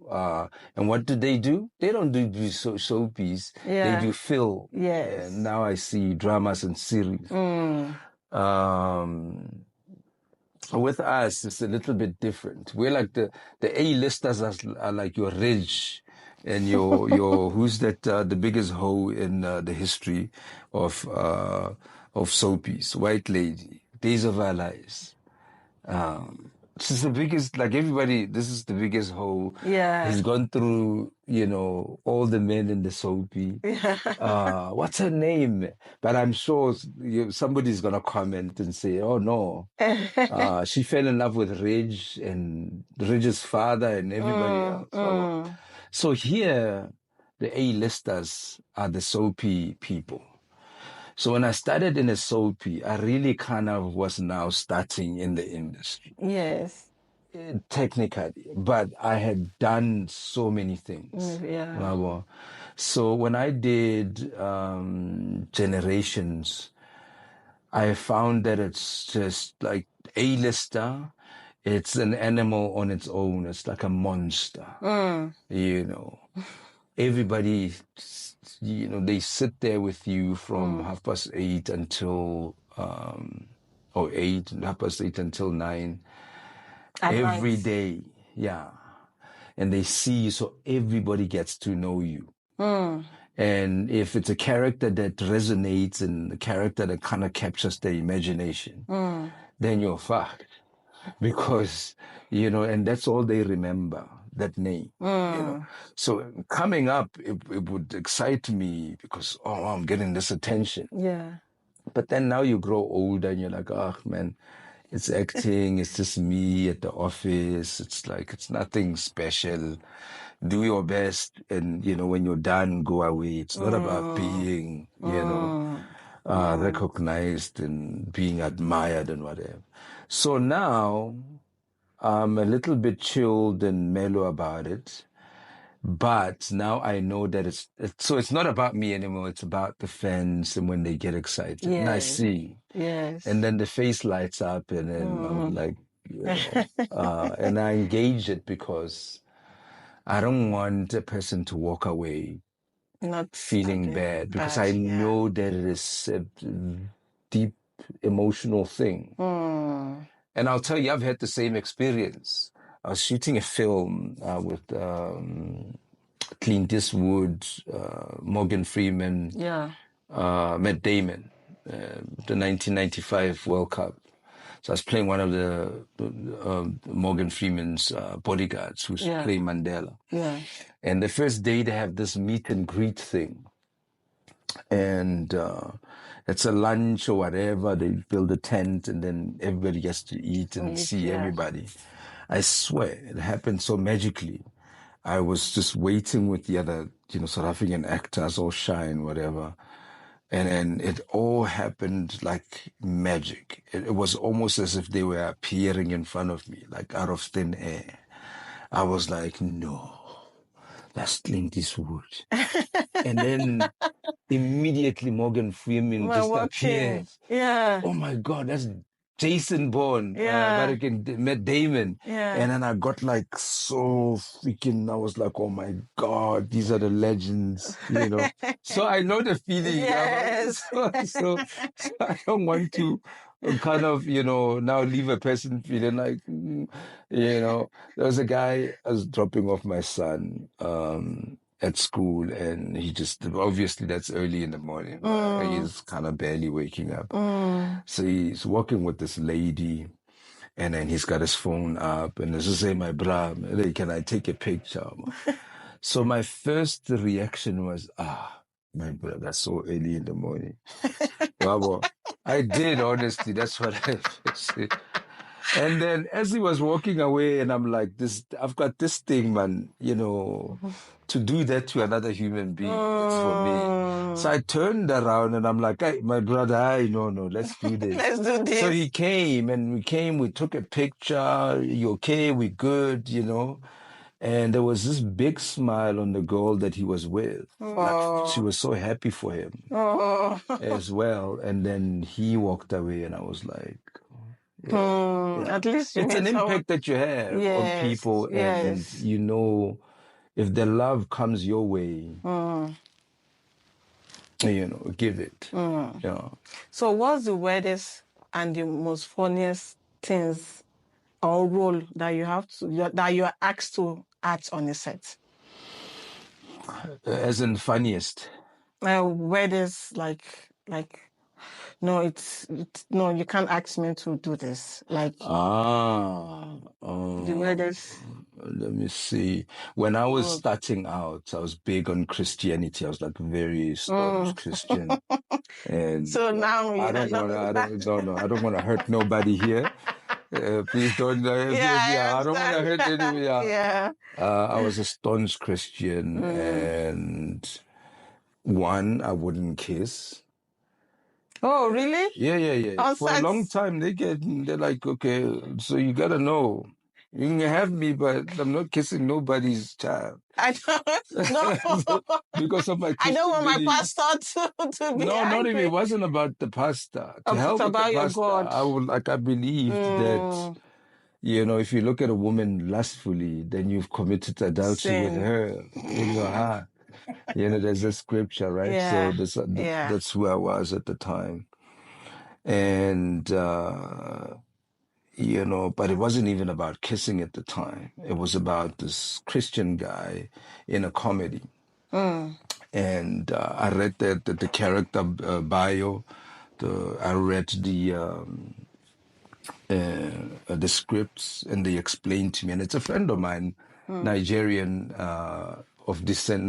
and what do? They don't do soapies. They do film. Yes. And now I see dramas and series. With us, it's a little bit different. We're like the A-listers are like your Ridge and your who's that the biggest hoe in the history of soapies, White Lady, Days of Our Lives. This is the biggest, like everybody, this is the biggest hoe. Yeah. He's gone through, all the men in the soapy. Yeah. What's her name? But I'm sure somebody's going to comment and say, oh no, she fell in love with Ridge and Ridge's father and everybody else. So here, the A-listers are the soapy people. So when I started in a soapy, I really kind of was now starting in the industry, Yes. technically, but I had done so many things. Yeah. Yabo. So when I did Generations, I found that it's just like A-lister. It's an animal on its own. It's like a monster, you know. Everybody, you know, they sit there with you from 8:30 until, or 8:30 until 9, At every night. day. Yeah. And they see you, so everybody gets to know you. And if it's a character that resonates and a character that kind of captures their imagination, then you're fucked. Because, you know, and that's all they remember, that name, you know. So coming up, it would excite me because, oh, I'm getting this attention. Yeah. But then now you grow older and you're like, oh, man, it's acting. It's just me at the office. It's like, it's nothing special. Do your best. And, you know, when you're done, go away. It's not about being, you know, recognized and being admired and whatever. So now I'm a little bit chilled and mellow about it. But now I know that it's not about me anymore. It's about the fans and when they get excited. And I Yes. see. Yes. And then the face lights up and then I'm like, you know, and I engage it because I don't want a person to walk away Not feeling bad because I yeah. know that it is a deep emotional thing. And I'll tell you, I've had the same experience. I was shooting a film with Clint Eastwood, Morgan Freeman, Yeah. Matt Damon, the 1995 World Cup. So I was playing one of the Morgan Freeman's bodyguards who's playing Mandela. Yeah. And the first day they have this meet and greet thing. And it's a lunch or whatever. They build a tent and then everybody gets to eat and see everybody. I swear it happened so magically. I was just waiting with the other, you know, South African actors, all shy and whatever. And it all happened like magic. It was almost as if they were appearing in front of me, like out of thin air. I was like, no, that's Clint Eastwood. And then immediately Morgan Freeman just appeared. Yeah. Oh my God, that's Jason Bourne, Yeah. Matt Damon. Yeah. And then I got like so freaking, I was like, oh my God, these are the legends, you know. So I know the feeling. Yes. So I don't want to kind of, you know, now leave a person feeling like, you know, there was a guy, I was dropping off my son at school and he just, obviously that's early in the morning. He's kind of barely waking up. So he's walking with this lady and then he's got his phone up and this is say, my bra, hey, can I take a picture? So my first reaction was, my brother, that's so early in the morning. Bravo. I did, honestly. That's what I said. And then as he was walking away, and I'm like, I've got this thing, man, you know, to do that to another human being. It's for me. So I turned around and I'm like, hey, my brother, no, let's do this. Let's do this. So he came and we took a picture. You okay? We good, you know? And there was this big smile on the girl that he was with. Like, she was so happy for him as well. And then he walked away and I was like, At least it's an impact that you have on people and you know, if the love comes your way, you know, give it. Yeah. So what's the weirdest and the most funniest things or role that you're asked to act on a set? As in funniest. Weirdest, like no, no, you can't ask me to do this. Like the weirdest. Let me see. When I was starting out, I was big on Christianity. I was like very staunch Christian. And so now I don't want to hurt nobody here. Please don't. I don't want to hurt anybody. Yeah. I was a staunch Christian, and one, I wouldn't kiss. Oh, really? Yeah. On For a set? long time, they're like, okay, so you gotta know. You can have me, but I'm not kissing nobody's child. I don't know. Because of my I don't Christian want my beliefs. pastor to be No, not even. It angry. wasn't about the pastor. To It's hell with the about your pastor. God. I believed that, Mm, if you look at a woman lustfully, then you've committed adultery with sin. her. There's a scripture, right? So Yeah. Yeah. that's where I was at the time. And, but it wasn't even about kissing at the time. It was about this Christian guy in a comedy. Mm. And I read the character bio. I read the scripts, and they explained to me. And it's a friend of mine, Nigerian of descent,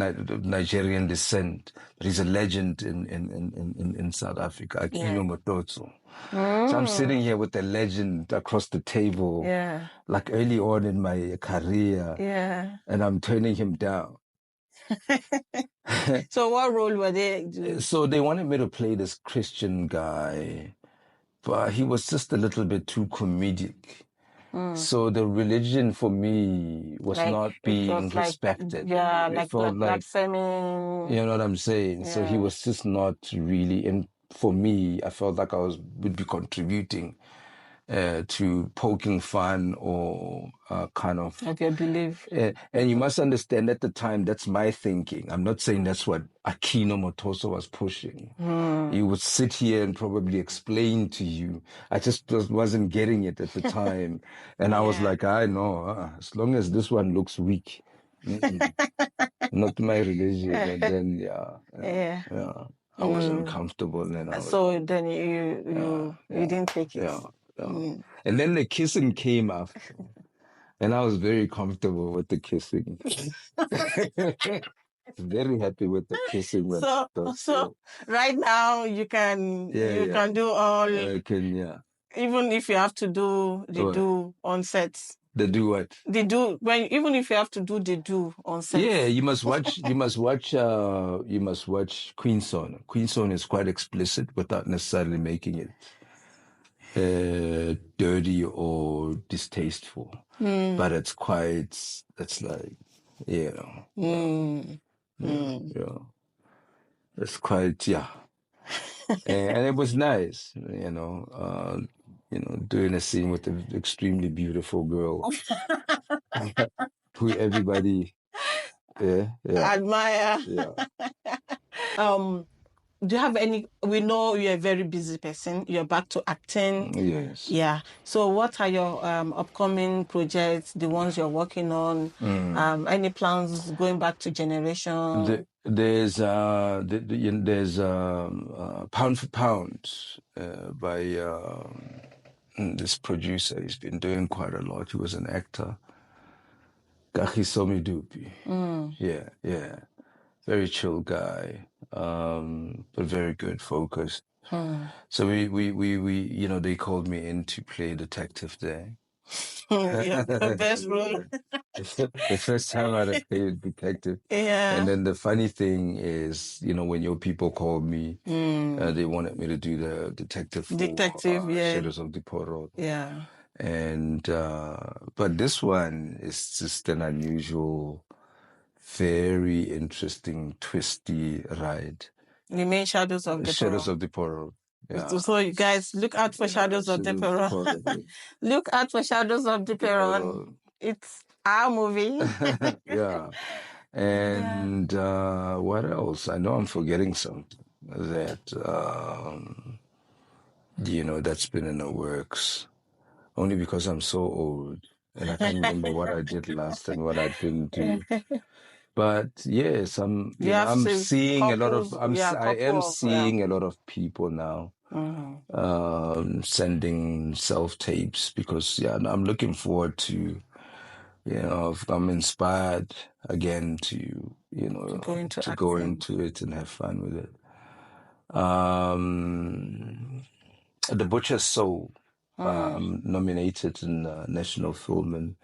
Nigerian descent. But he's a legend in South Africa, Yeah. Akino Mototso. So I'm Mm. sitting here with a legend across the table, Yeah. like early on in my career, Yeah. and I'm turning him down. So what role were they doing? So they wanted me to play this Christian guy, but he was just a little bit too comedic. So the religion for me was Like not it being was like, respected. yeah, It like felt like, blasphemy. you know what I'm saying? So he Yeah. was just not really, and for me, I felt like would be contributing to poking fun or kind of. Of your belief. And you must understand at the time, that's my thinking. I'm not saying that's what Akino Motoso was pushing. He would sit here and probably explain to you. I just wasn't getting it at the time. And I was Yeah. like, I know, as long as this one looks weak, not my religion. And then, Yeah. I wasn't comfortable. And I was, So then you didn't take it. yeah. And then the kissing came after. And I was very comfortable with the kissing. Very happy with the kissing. So right now you can can do all, I can, even if you have to do the do on sets. The do what? The do even if you have to do the do on sets. Yeah, you must watch. You must watch Queen Song. Queen Song is quite explicit without necessarily making it dirty or distasteful. But it's quite. It's like, it's quite, and it was nice, doing a scene with an extremely beautiful girl who everybody admire. Yeah. Do you have any? We know you're a very busy person. You're back to acting. Yes. Yeah. So what are your upcoming projects, the ones you're working on? Any plans going back to Generation? There's Pound for Pound by this producer. He's been doing quite a lot. He was an actor. Gadaffi Dupi. Yeah. Very chill guy, but very good, focused. So we they called me in to play detective there. Yeah, the best role. The first time I played detective. Yeah. And then the funny thing is, when your people called me, they wanted me to do the detective for Shadows of the Portal. Yeah. And but this one is just an unusual, very interesting, twisty ride. You mean Shadows of the Shadows of the Portal. Yeah. So you guys look out for Shadows of the Portal. Look out for Shadows of the Portal. It's our movie. Yeah. And what else? I know I'm forgetting something that that's been in the works. Only because I'm so old and I can't remember what I did last and what I didn't do. But yes, I'm seeing a lot of I am seeing a lot of people now sending self-tapes because I'm looking forward to I'm inspired again to go into it and have fun with it. The Butcher's Soul. I'm nominated in National Film and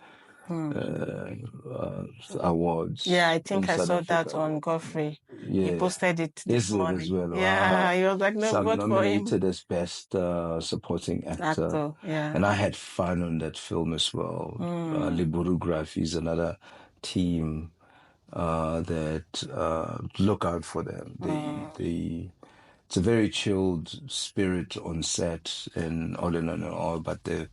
Awards. Yeah, I think I saw that on Godfrey. He Yeah. posted it Is this it as morning. well? Yeah, Wow. he was like, no, So I'm vote for him. nominated as Best Supporting Actor. Actor, yeah. And I had fun on that film as well. Liburography is another team that look out for them. It's a very chilled spirit on set and all in all, but they're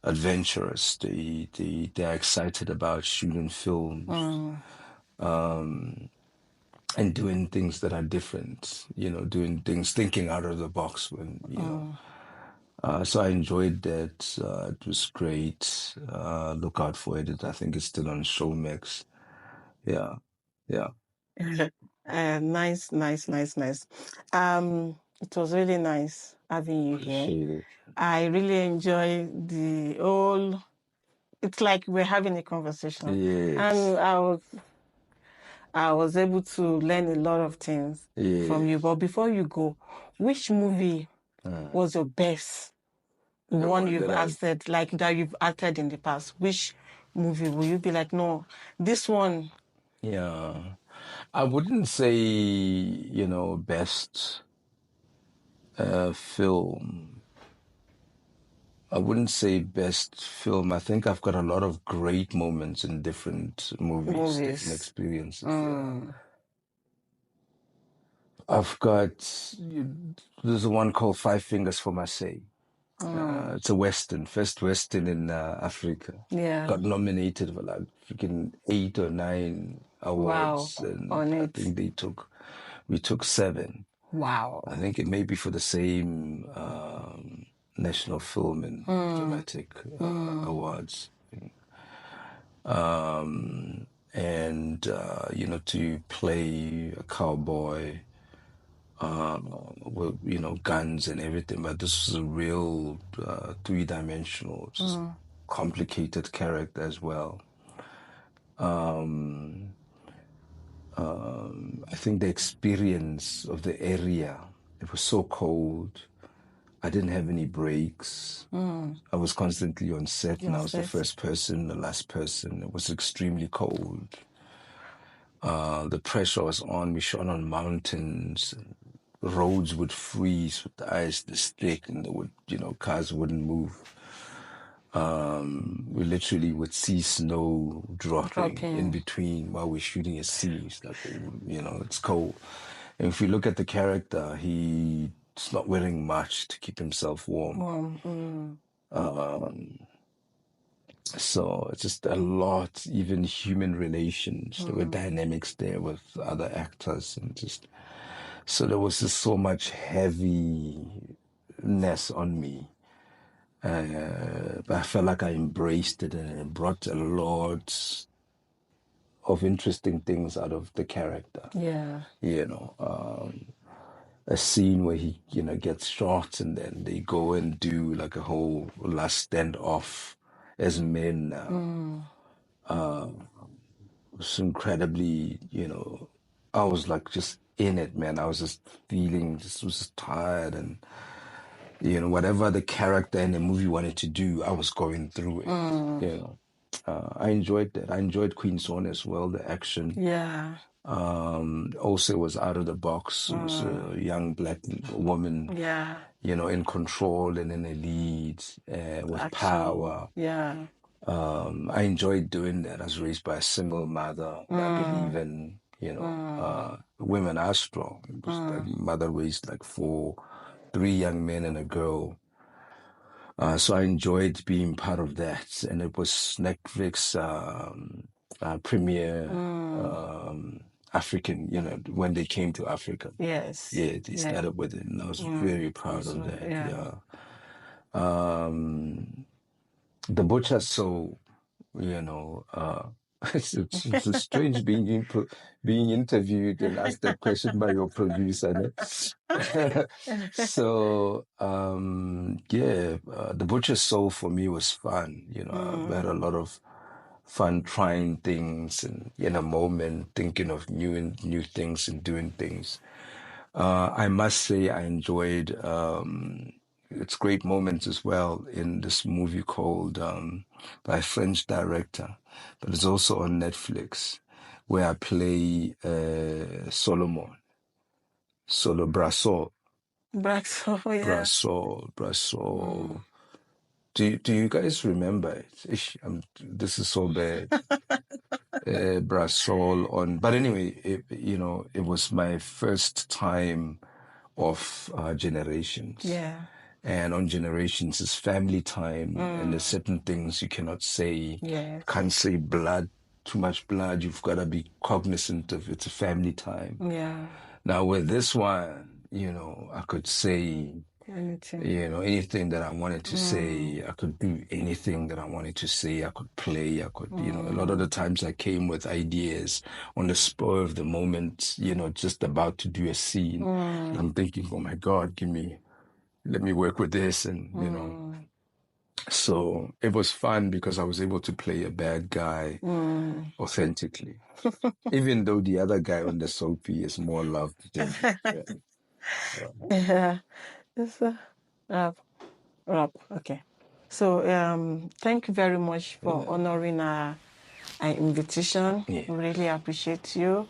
adventurous. They're excited about shooting films. And doing things that are different, doing things, thinking out of the box so I enjoyed that. It was great. Look out for it. I think it's still on Showmax. Yeah. Yeah. Nice, nice, nice, nice. It was really nice having you here. Appreciate it. I really enjoy the whole. It's like we're having a conversation, Yes. and I was able to learn a lot of things from you. But before you go, which movie was your best? One you've acted, like that you've acted in the past. Which movie will you be like, no, this one? Yeah. I wouldn't say, best film. I wouldn't say best film. I think I've got a lot of great moments in different movies. Different experiences. Yeah. I've got, there's one called Five Fingers for Marseille. It's a Western, first Western in Africa. Yeah. Got nominated for like freaking 8 or 9 awards. Wow. And On I it. think we took 7. Wow. I think it may be for the same National Film and Dramatic Awards. And, to play a cowboy with, guns and everything. But this is a real 3-dimensional, just complicated character as well. I think the experience of the area, it was so cold. I didn't have any breaks. I was constantly on set, and I was the first person, the last person. It was extremely cold. The pressure was on. We shot on mountains. Roads would freeze with the ice this thick, and cars wouldn't move. We literally would see snow dropping in between while we're shooting a scene. It's like, it's cold. And if you look at the character, he's not wearing much to keep himself warm. So it's just a lot, even human relations. There were dynamics there with other actors, and so there was just so much heaviness on me. But I felt like I embraced it, and it brought a lot of interesting things out of the character. Yeah. A scene where he, gets shot, and then they go and do like a whole last standoff as men. It's incredibly, I was like just in it, man. I was just feeling, was just tired, and whatever the character in the movie wanted to do, I was going through it. I enjoyed that. I enjoyed Queen Swan as well, the action. Yeah. Also, it was out of the box. It was a young black woman, in control and in a lead with action. Power. Yeah. I enjoyed doing that. I was raised by a single mother. I believe in, women are strong. My mother raised like 3 young men and a girl. So I enjoyed being part of that. And it was Netflix premiere African, when they came to Africa. Yes. Yeah, they started with it, and I was very proud of that. Yeah. The Butcher's Soul, it's strange being interviewed and asked that question by your producer. So, The Butcher's Soul for me was fun. I had a lot of fun trying things, and in a moment thinking of new things and doing things. I must say I enjoyed its great moments as well in this movie called by a French director, but it's also on Netflix, where I play Solomon, Solo Brasol. Braxo, yeah. Brasol. Do you guys remember it? This is so bad. Brasol on, but anyway, it was my first time of Generations. Yeah. And on Generations is family time, and there's certain things you cannot say. Yes. Can't say blood, too much blood. You've got to be cognizant of it's a family time. Yeah. Now with this one, I could say Anything. anything that I wanted to say. I could do anything that I wanted to say. I could play. I could, a lot of the times I came with ideas on the spur of the moment, just about to do a scene. And I'm thinking, oh my God, let me work with this. And, so it was fun because I was able to play a bad guy authentically, even though the other guy on the soapy is more loved than. Yeah. It's Rob. Okay. So thank you very much for honoring our invitation. Yeah. We really appreciate you.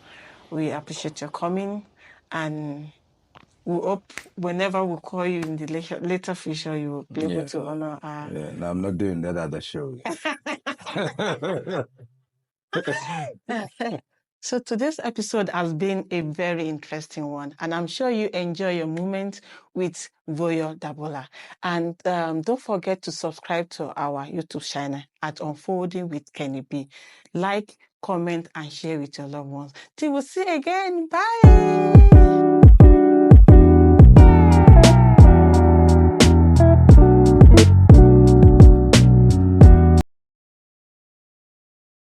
We appreciate your coming, and we hope whenever we call you in the later future, you will be able to honor our. Yeah, no, I'm not doing that other show. So today's episode has been a very interesting one, and I'm sure you enjoy your moment with Vuyo Dabula. And don't forget to subscribe to our YouTube channel at Unfolding with Kenny B. Like, comment, and share with your loved ones. Till we see you again. Bye.